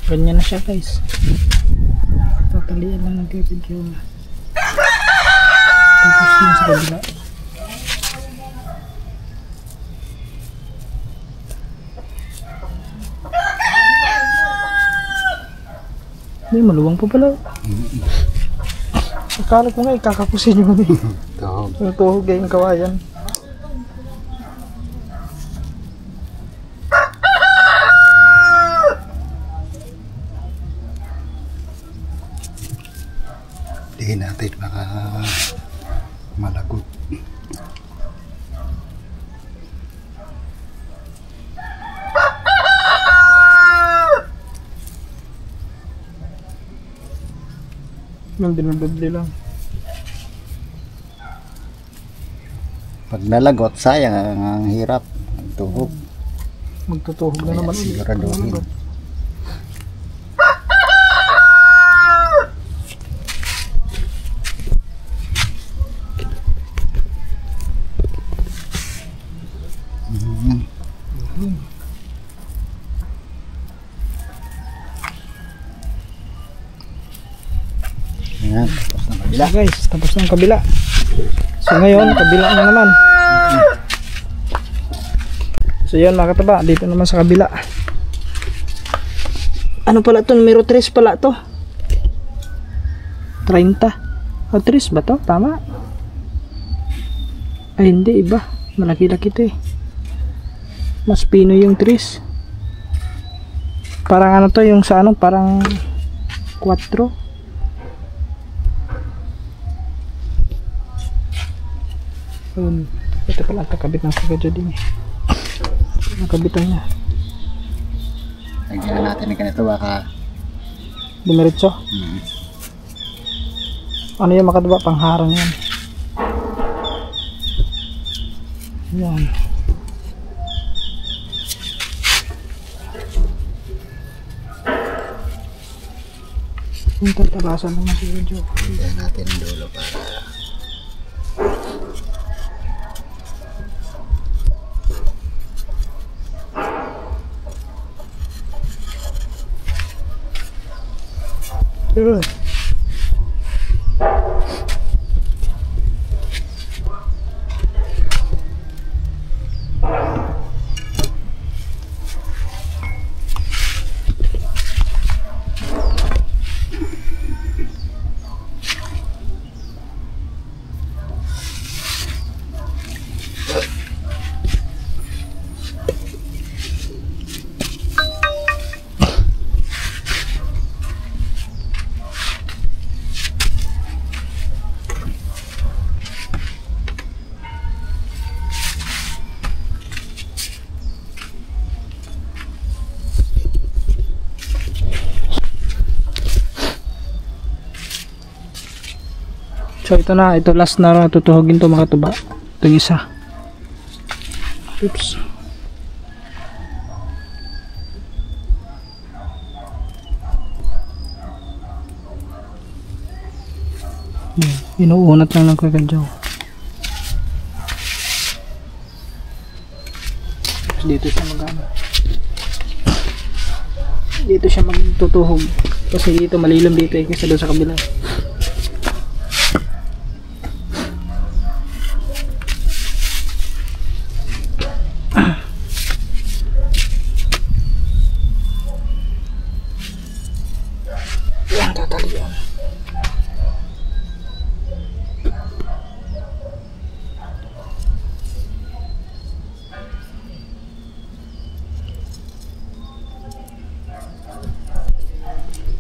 Ganyan na siya guys. Tatalian lang ng kapit yun. Tapos yun sa kabila. Hindi, maluwang pa pala. Akala ko nga ikakapusin yun eh. Tuhog yung kawayan. Hindi natin baka malagot. Yung dinudubli lang. Pag nalagot, sayang ang hirap. Ang tuhog. Magtutuhog na naman. Siguraduhin. Ayan, tapos na kabila. So guys, tapos ng kabila. So ngayon, kabila na naman. So yun mga kataba, dito naman sa kabila. Ano pala ito? Numero 3 pala ito. 30. O 3 ba to? Tama? Ay hindi, iba. Malaki-laki ito eh. Mas pino yung 3. Parang ano to, yung sa ano, parang 4. Ito pala ang kakabit ng kagadyo din eh. Nakabitan niya. Lagyan natin ng ganito baka Dumiretso. Ano yung makadaba? Pangharang yan. Yan. Yung tatabasan naman si Joe. lagyan natin ang dulo para Yun. So ito na, ito last na tutuhogin to mga tuba. Itong isa. Oops. Inuunat lang ng kagadyaw. Dito siya magano. Dito siya magtutuhog. Kasi dito malilim dito eh, kasi doon sa kabila.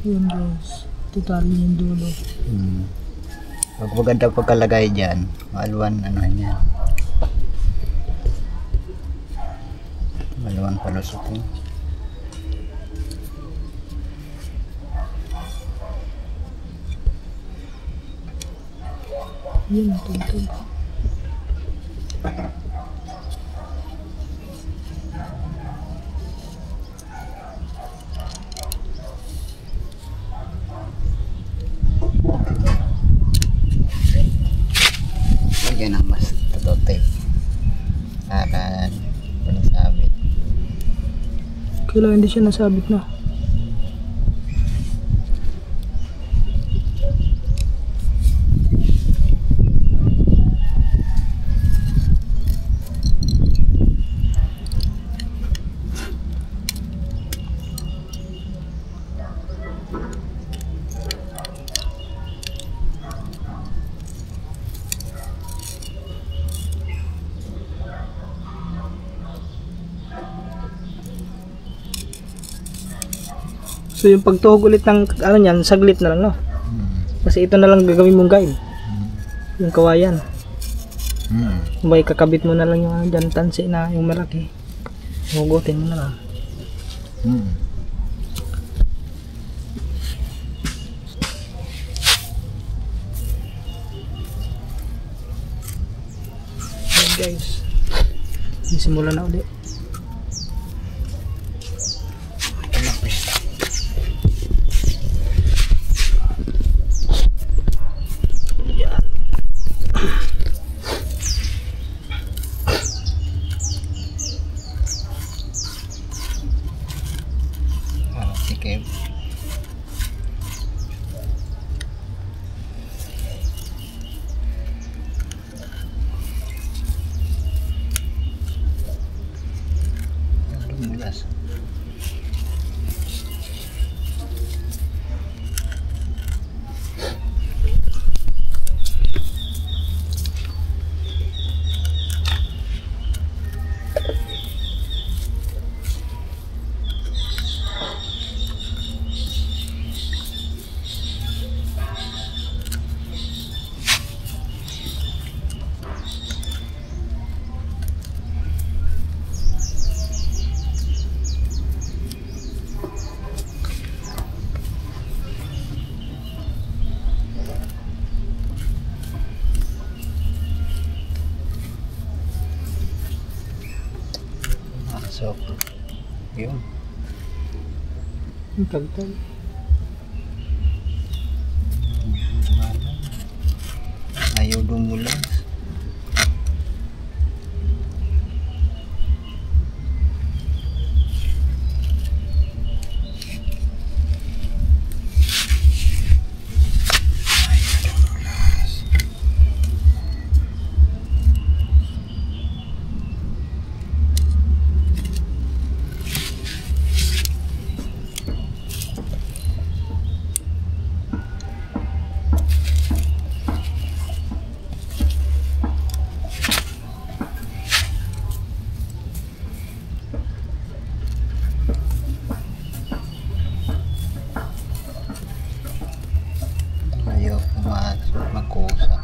Yun guys, totally yung dulo. Pag maganda pagkalagay dyan, maluwan ano yan. Maluwan palusot yun. Yun, tuntun. Lagyan ng mas tape para wala sabit. Kailangan hindi siya nasabit na. So yung pagtuhog ulit ng ano niyan, saglit na lang no. Kasi ito na lang gagawin mong guide. Yung kawayan. May kakabit mo na lang yung ano dyan, tansi na yung malaki. Hugutin mo na lang. Ayan guys. Simula na ulit. Okay. Dumulas. So, yun. Ang tagtag. Ayaw dumulas. Ayaw magkusa.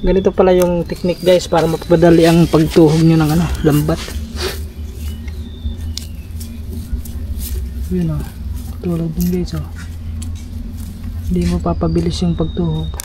Ganito pala yung technique guys para mapadali ang pagtuhog nyo ng ano, lambat. Yun o, tulad din guys o. Hindi mo papabilis yung pagtuhog.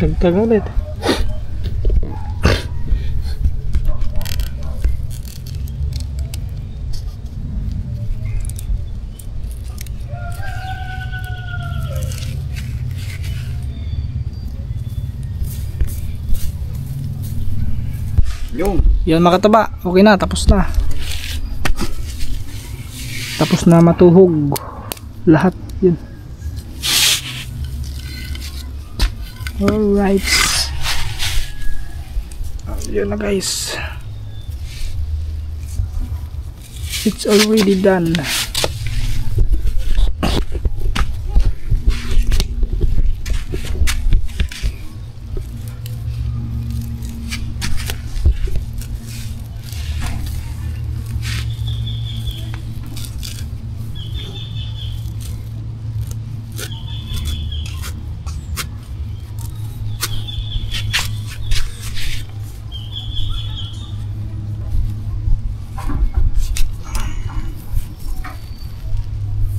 Tagtag ulit. Yung. Yan mga kataba, okay na, tapos na. Tapos na matuhog lahat yun. Alright. Yun na guys. It's already done.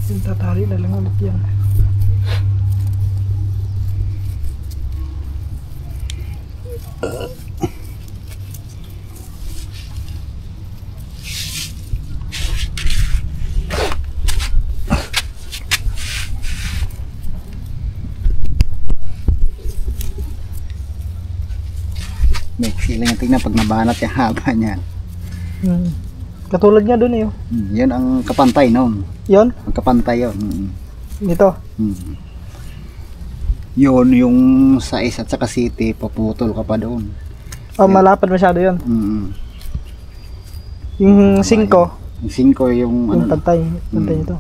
Yung tatali na lang ulit yan. May feeling yung tignan pag nabanat yung haba niyan. Katulad nga dun eh. Yun ang kapantay noon. Yun? Ang kapantay yun. Dito. Yun yung size at saka city, paputol ka pa doon. Oh, malapad masyado yun. Yung 5. Yung 5 yung Yung pantay. Pantay ito.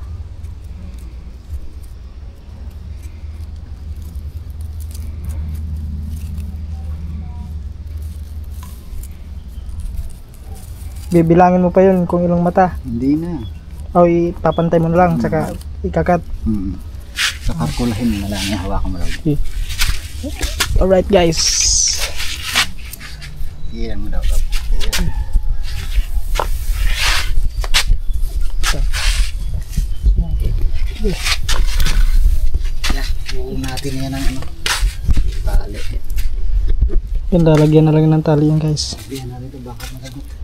Bibilangin mo pa yun kung ilang mata. Hindi na. O ipapantay mo na lang, saka ikakat. Sa kalkulahin mo na lang, hawakan mo lang. Alright guys. Iyan mo daw. Buong natin yan ang ano, tali. Yan, lalagyan na lang ng tali yan guys. Sabihan natin ito, bakit matagot.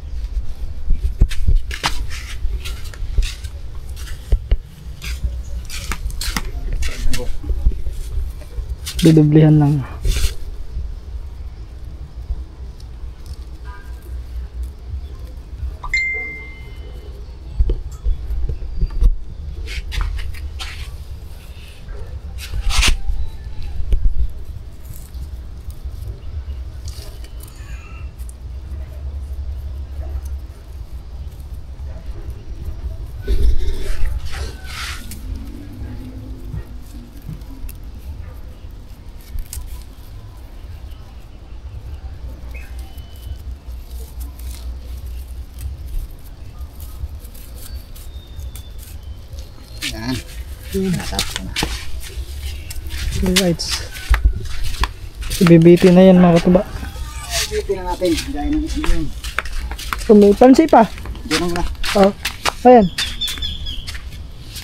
Bidublihan lang. Yan. Natapos ko na. Alright. Ibibiti na yan mga kataba. Ibibiti na natin. Gaya ng isi yun. May pansi pa. Diyan na. Oh. Ayan.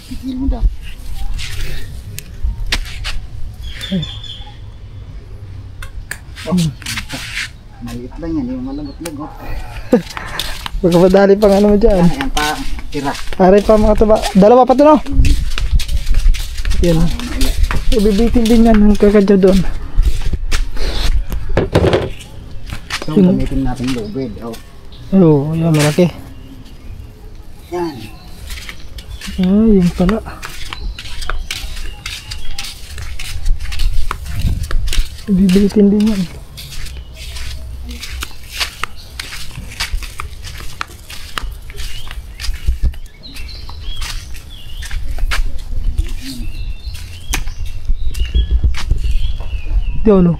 Bigil mo daw. Maliit lang yan. Yung malagot-lagot. Magkapadali pang ano mo dyan. Yan pa. Tira. Aray pa mga kataba. Dalawa pa ito no? Yan. Ibibitin din yan. Ang kakadya doon. So, gamitin natin lubid. Oo, yan malaki. Yan. Yun pala. Ibibitin din yan. Diyan no?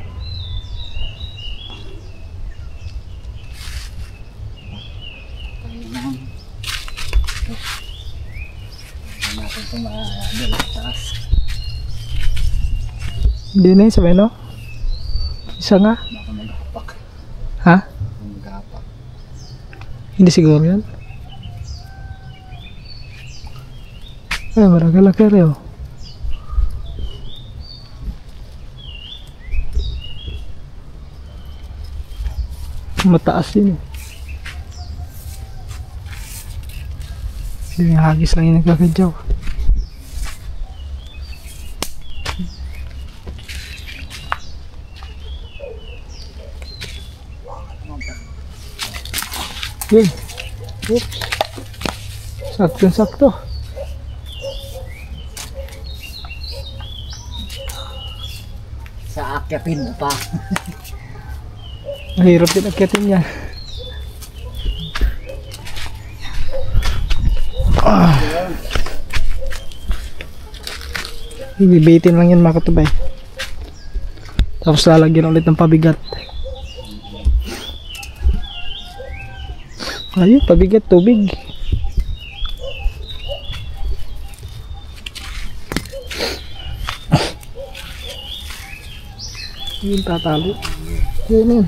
Natin itong mga taas. Hindi na yun sabay no? Isa nga? Baka maghapak. Ha? Maghapak. Hindi siguro yan? Ay, maragala ka rin oh. Mataas yun eh. Yung hagis lang yung nagkakadyaw. Yun. Oops. Sakto-sakto. Sa akyatin mo pa. Mahirap din akyatin yan. Ibibitin lang yan mga katubay. Tapos lalagyan ulit ng pabigat. Ayun, pabigat, tubig. Yun, tatali. Yun, yun.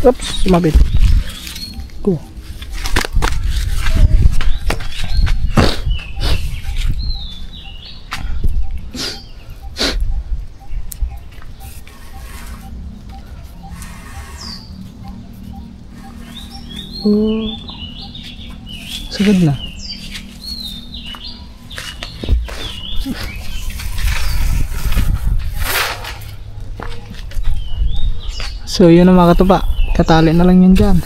Oops, sumabit. Cool. Sagad na. So yun ang mga katupa. Katali na lang yun dyan.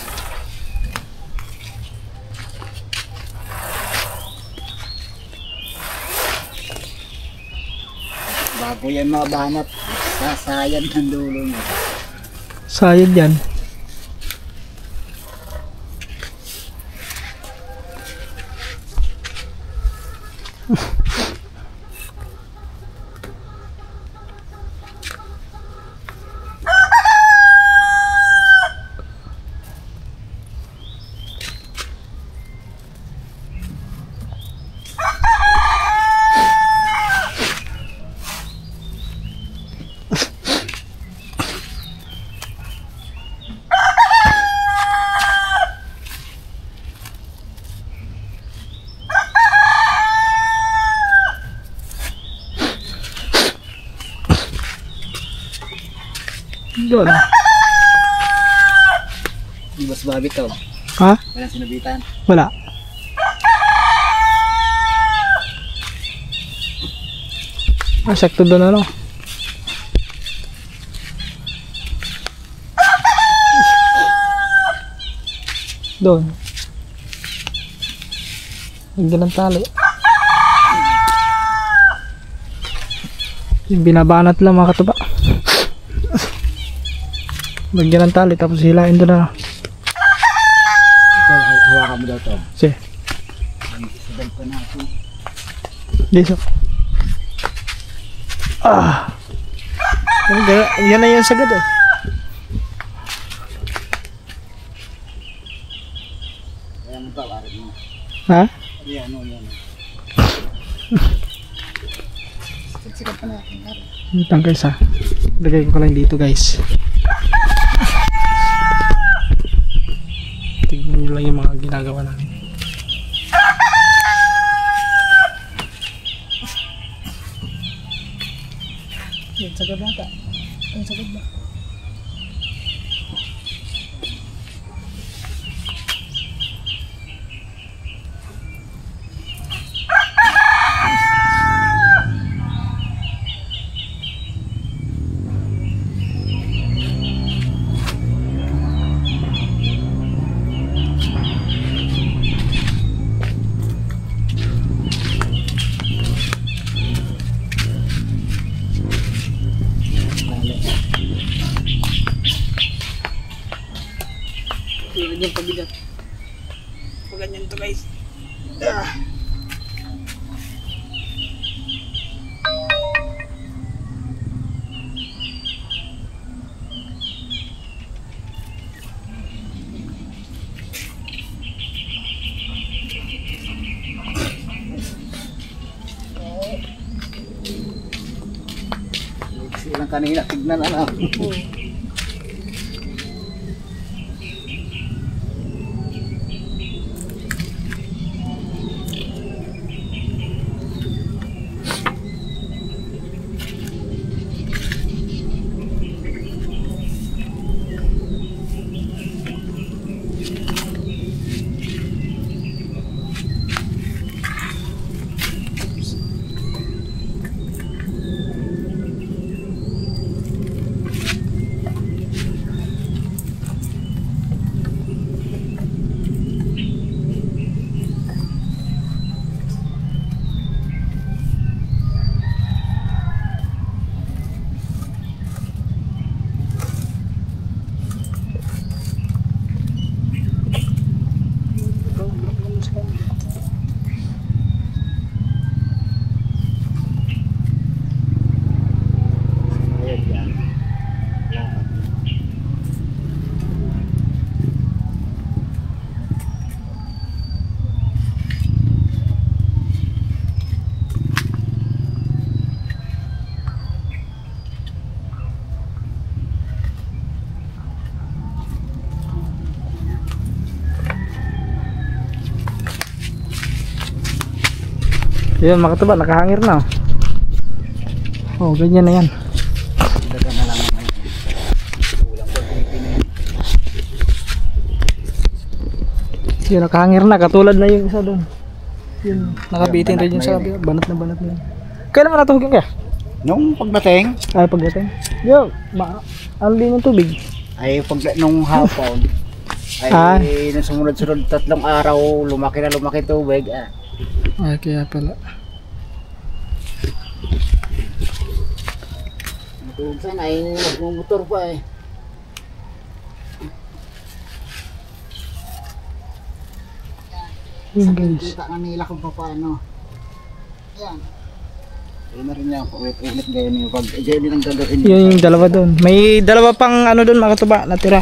Bago yan mabanat, sasayan ng dulo niya. Sayad yan. Doon. Di ba sumabit to? Ha? Walang sinabitan. Wala. Sakto doon ano. Doon. Lagyan ng tali. Yung binabanat lang mga katuba. Lagyan ng tali tapos hilain doon na. Ito, hawakan mo daw to. Sige. Sabay pa natin. Dito. Yan na yung sagad eh. Ayan mo pa, warin mo. Ha? Ayan o, yan. Sikat pa natin. Yung tangkay sa. Lagay ko lang dito guys. Tignan nyo lang yung mga ginagawa namin. Yan, sagad nata. Yan, sagad na. Yan yung pabigat. Pag ganyan to guys. Ilang kanina, tignan ano. Yan mga katuba, nakahangir na. Oh, ganyan na yan. Yan, nakahangir na, katulad na yung isa doon. Yun, nakabitin rin yung sa kabila. Banat na yan. Kailan mo natuhugin ka? Nung pagdating, Ay, pagdating. Yo, ano din yung tubig? ay nung hapon, ay nung sumunod-sunod 3 araw, lumaki tubig. Ay, kaya pala. Minsan ay nagmumotor pa eh. Yun guys. Kita ka nila kung paano. Yan. Ayun na rin yan, ulit ganyan yung ganyan ang gagawin. Yun yung dalawa doon. May dalawa pang ano doon mga katuba natira.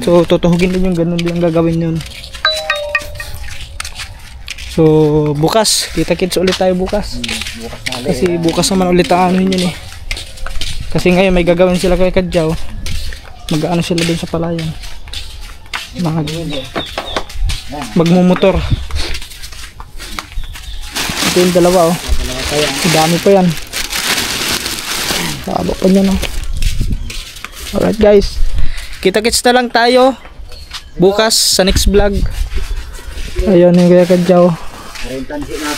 So tutuhugin din yung ganun din ang gagawin yun. So bukas, kita-kits ulit tayo bukas. Bukas na ulit. Kasi bukas naman ulit ang ano yun eh. Kasi ngayon may gagawin sila kay Kadjaw. Mag-ano sila doon sa palayan. Magmumotor. Ito yung dalawa oh. Dami pa yan. Haba pa niyan oh. Alright guys. Kita-kits na lang tayo bukas sa next vlog. Ayun yung kaya Kadjaw.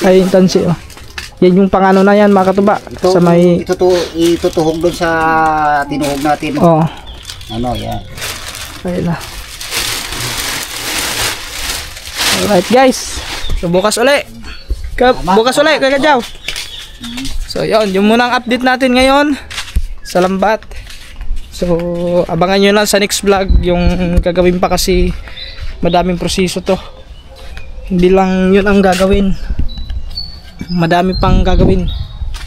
Ay yung tansi oh. Yan yung pangano na yan mga katuba. Ito, sa may itutuhog doon sa tinuhog natin. oh. Ano yan. Ayun na. Alright guys. So bukas uli. Bukas uli kay Kadjaw. So yun, yung munang update natin ngayon sa lambat. So abangan nyo lang sa next vlog yung gagawin pa kasi madaming proseso to. Hindi lang yun ang gagawin. Madami pang gagawin.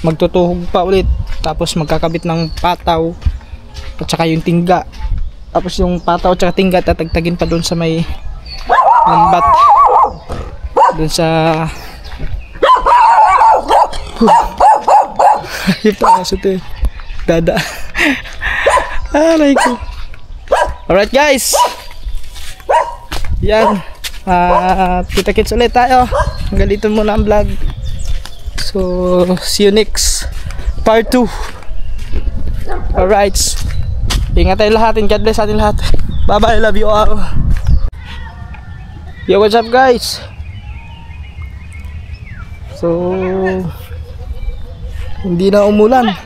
Magtutuhog pa ulit. Tapos magkakabit ng pataw at saka yung tingga. Tapos yung pataw at saka tingga tatagtagin pa doon sa may lambat. Doon sa ayun pa kaso to eh. Dada. Aray ko. Alright guys. Yan. Kita-kits ulit tayo. Hanggang dito muna ang vlog. So see you next part 2. Alright. Ingat tayo lahat. God bless atin lahat. Bye bye. Love you all. Yo, what's up guys? So hindi na umulan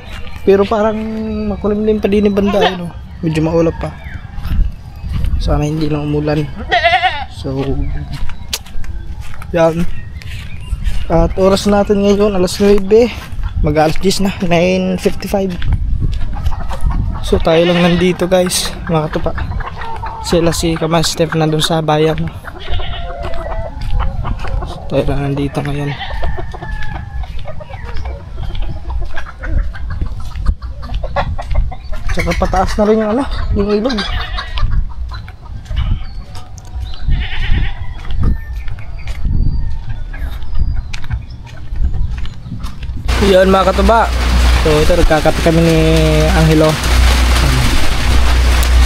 pero parang makulimlim pa din yung banda no? Medyo maulap pa. Sana hindi na umulan. So yan. At oras natin ngayon alas 9. Mag-alas 10 na, 9:55. So tayo lang nandito guys, mga katupa. Sila si Kamastep nandun sa bayan. So, tayo lang nandito ngayon. Tsaka pataas na rin yung ano, yung ilog. Yan mga katuba, So ito, nagkakape kami ni Angelo.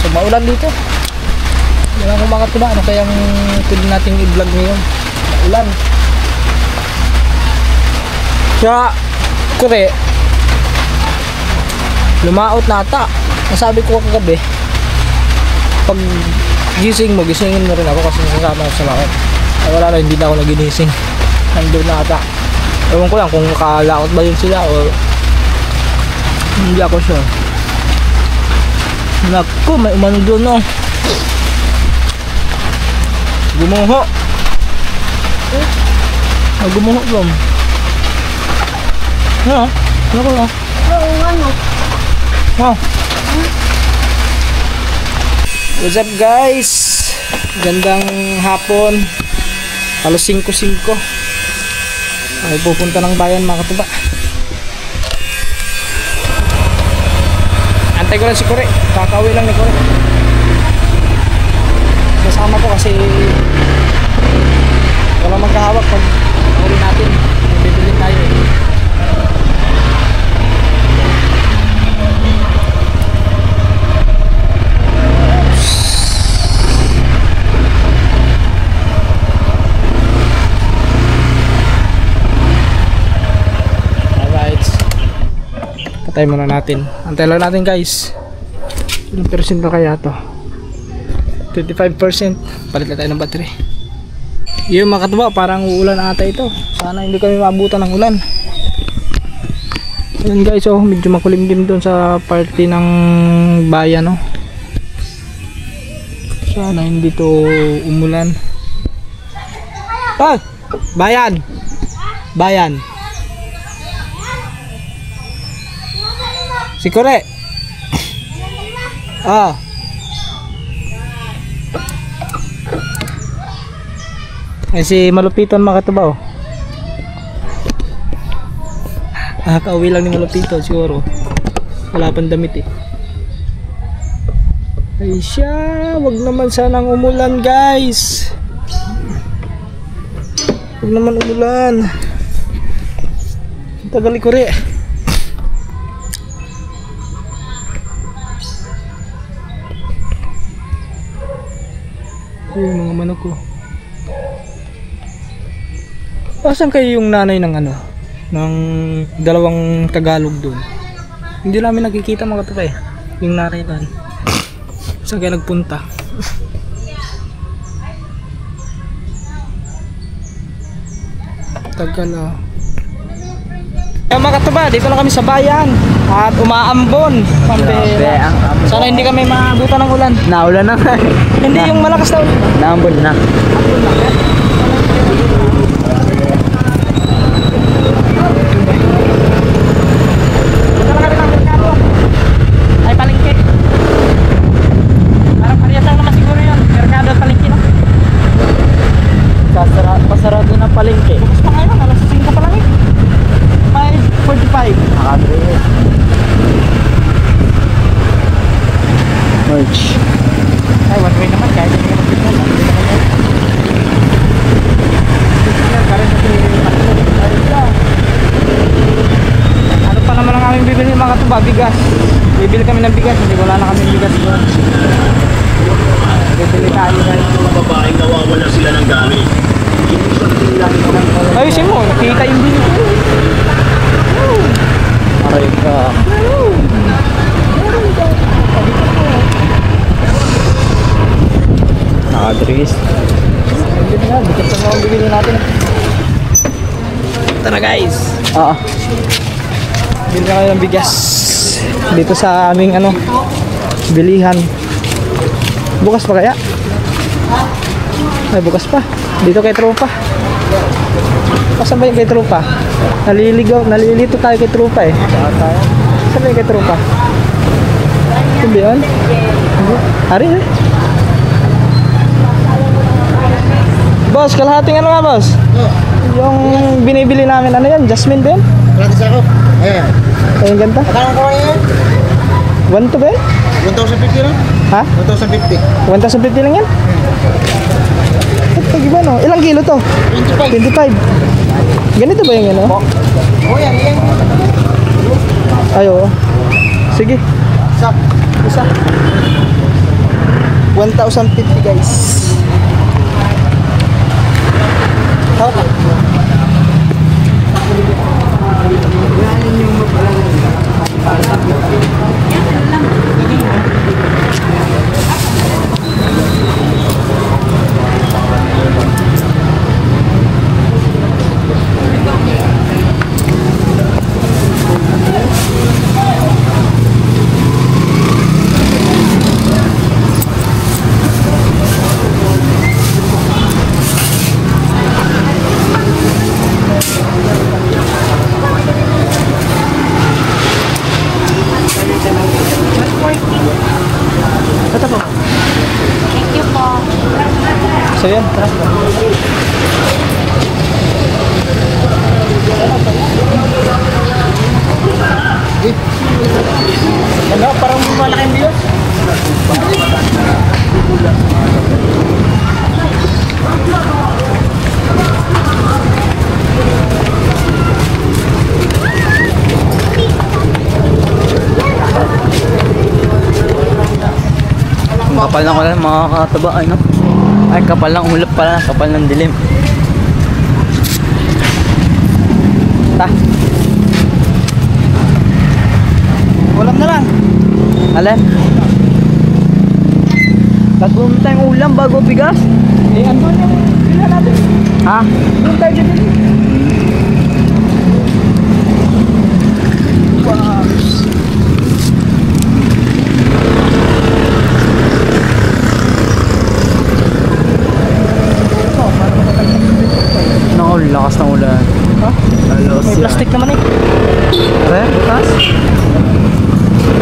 So maulan dito. Yan ang mga tuba. Ano kayang pwede nating i-vlog ngayon? Maulan. Kaya, kure, lumaot na ata. Nasabi ko kagabi, pag gising mo, gisingin mo rin ako kasi nasasama ako sa laot. Ay wala na, hindi na ako naginising. Nandun na ata. Ewan ko lang kung nakalaot ba yun sila o hindi ako sure. Naku, may umano doon, no. Gumuho. Gumuho doon. Ano? Ano ko lang? Oo, ano? Wow. What's up guys? Gandang hapon. Halos 5:05. Ay pupunta ng bayan mga katuba. Antay ko lang si Kore. Kakauwi lang ni Kore. Kasama ko kasi walang magkahawak pag uli natin. Bibili tayo eh. Patay muna natin. Antay lang natin guys. Ilang percent na kaya to? 25%. Palit na tayo ng battery. Yung mga katuba, parang uulan ata ito. Sana hindi kami maabutan ng ulan. Ayun guys, oh, medyo makulimlim doon sa party ng bayan, oh. Sana hindi to umulan. Ah! Bayan! Bayan! Si Kore. Ah. Ay si Malupiton mga katubaw. Kauwi lang ni Malupiton siguro. Wala pang damit eh. Ay siya, wag naman sanang umulan guys. Wag naman umulan. Tagal ni Kore. Yung mga manok ko. Asan kayo yung nanay ng ano? Ng dalawang Tagalog doon? Hindi namin nakikita mga kapatay. Yung nanay doon. Saan kayo nagpunta? Tagal ah. Kaya mga katuba, dito na kami sa bayan at umaambon. Pampera. Sana hindi kami maabutan ng ulan. Naulan na nga. Hindi yung malakas na ulan. Naambon na. Dito na kami ng merkado. Ay palengke. Parang parehas lang naman siguro yun. Merkado at palengke, no? Pasarado na palengke. Bukas pa ngayon, alas 5 pa lang eh. 5:45. Nakadres. Merch. Ay, one way naman kahit hindi ka mag-signal. Ano pa naman ang aming bibili mga katuba? Bigas. Bibili kami ng bigas. Hindi wala na kami bigas doon. Bibili tayo guys. Babaeng nawawala sila ng gamit. Ayusin mo, nakita yung bili ko. Aray ka. Nakadres. Bibili na, bigas na ang bibili natin. Ito na guys. Oo. Bili na kayo ng bigas. Dito sa aming ano, bilihan. Bukas pa kaya? Ay, bukas pa. Dito kay Tropa. Saan ba yung kay Tropa? Nalilito tayo kay Tropa eh. Saan ba yung kay Tropa? Ito ba yun? Ari eh. Boss, kalahating ano nga boss? Yung binibili namin, ano yan? Jasmine ba yun? Gratis ako. Ayan. Ayun ganda. Magkano ko yan? 1 to ba yun? 1,050 lang? Ha? 1,050. 1,050 lang yan? Pag iba no? Ilang kilo to? 25. Ganito ba yung ano? Oh, yan. Ayo. Sige. Isa. 1,050 guys. Okay. Ito po. Thank you po. So yan, tara. Ano, parang malaking biyo. Kapal ng ulan mga kataba, ano? Ay, kapal ng ulap pala, kapal ng dilim. Ta. Ulam na lang. Alin? Gagawin mo tayong ulam bago bigas? Eh, andun yung pila natin. Ha? Doon tayo dyan. Naku, lakas ng ulan. Ha? Lalos May yan. plastic naman eh. Are, butas?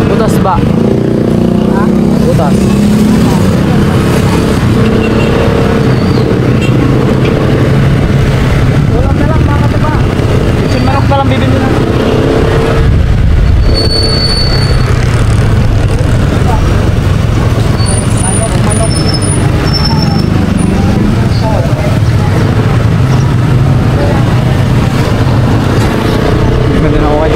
Butas ba? Ha? Butas. Ulam na lang mga kataba. Sin manok na lang bibili na. Ganda na okay.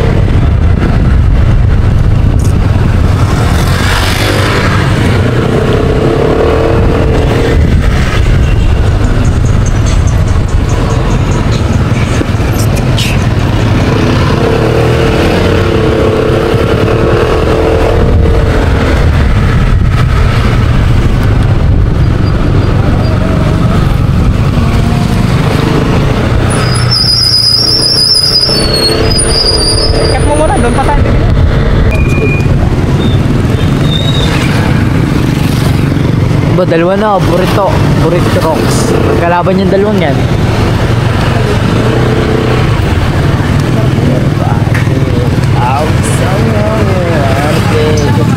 Cut mo muna, doon pa tayo bibili. Ba, dalawa na, burrito rocks. Magkalaban yung dalawang yan.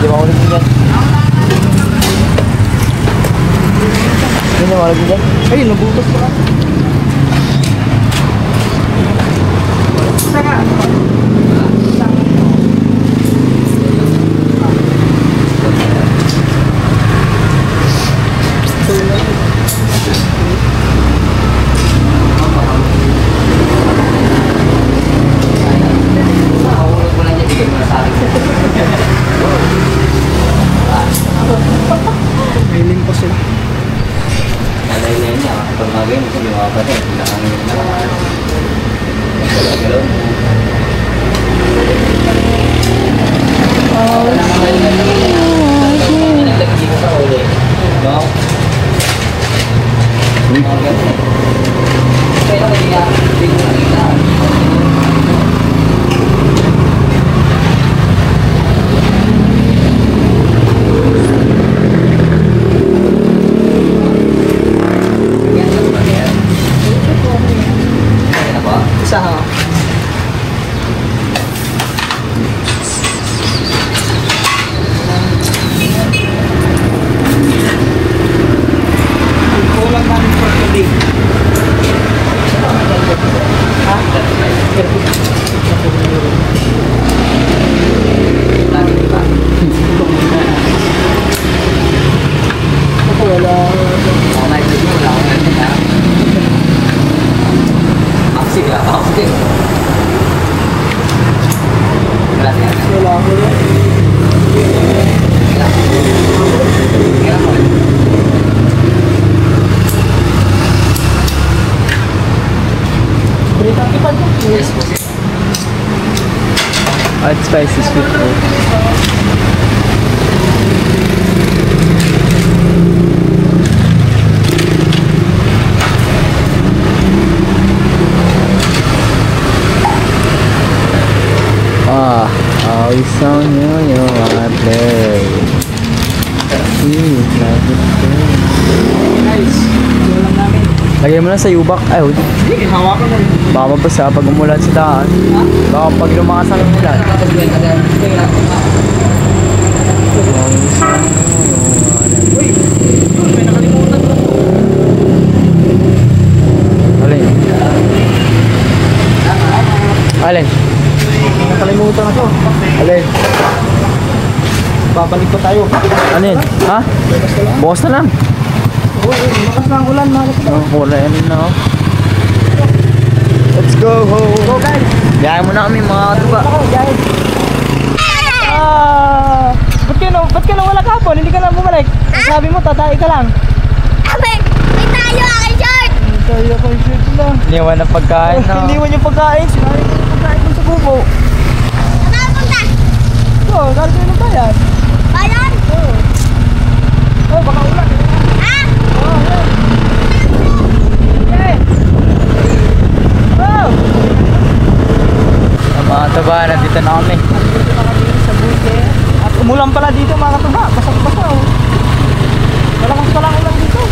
Di ba ulit dyan? Hindi mo ulit dyan? Ay, nabutas pa ka. May limpo sila. Alay na yun, pag mga ganyan. Hot spicy sweet food. Always on you wanna play. Guys, ito lang namin. Lagay mo lang sa yubak. Ay, huwag. Sige, hawakan mo rin. Baka mabasa pag umulan sa daan. Baka pag lumakas ang umulan. Uy, may nakalimutan ko. Alin? Alin? Nakalimutan ako. Alin? Babalik pa tayo. Ano yun? Ha? Bukas na lang. Uy, lakas na ang ulan, malas na. Oh, kulay ano na. Let's go home. Go guys. Biyahe mo na kami mga katuba. Guys. Ba't ka na wala kahapon? Hindi ka na bumalik. Sabi mo, tatay ka lang. Abe, may tayo aking shirt! Tayo ako yung shirt na. Iniwan na pagkain na. Hindi mo yung pagkain. Sinabi ko yung pagkain mo sa bubo. Saan punta? So, galing ko ng bayan. Bayan? Oh, baka ulan. Ha? Oh, yan. Okay. Oh! Mga katuba, nandito na kami. Dito na kami sa buke. At umulan pala dito mga katuba. Basang-basa oh. Malakas pala ang ulan dito.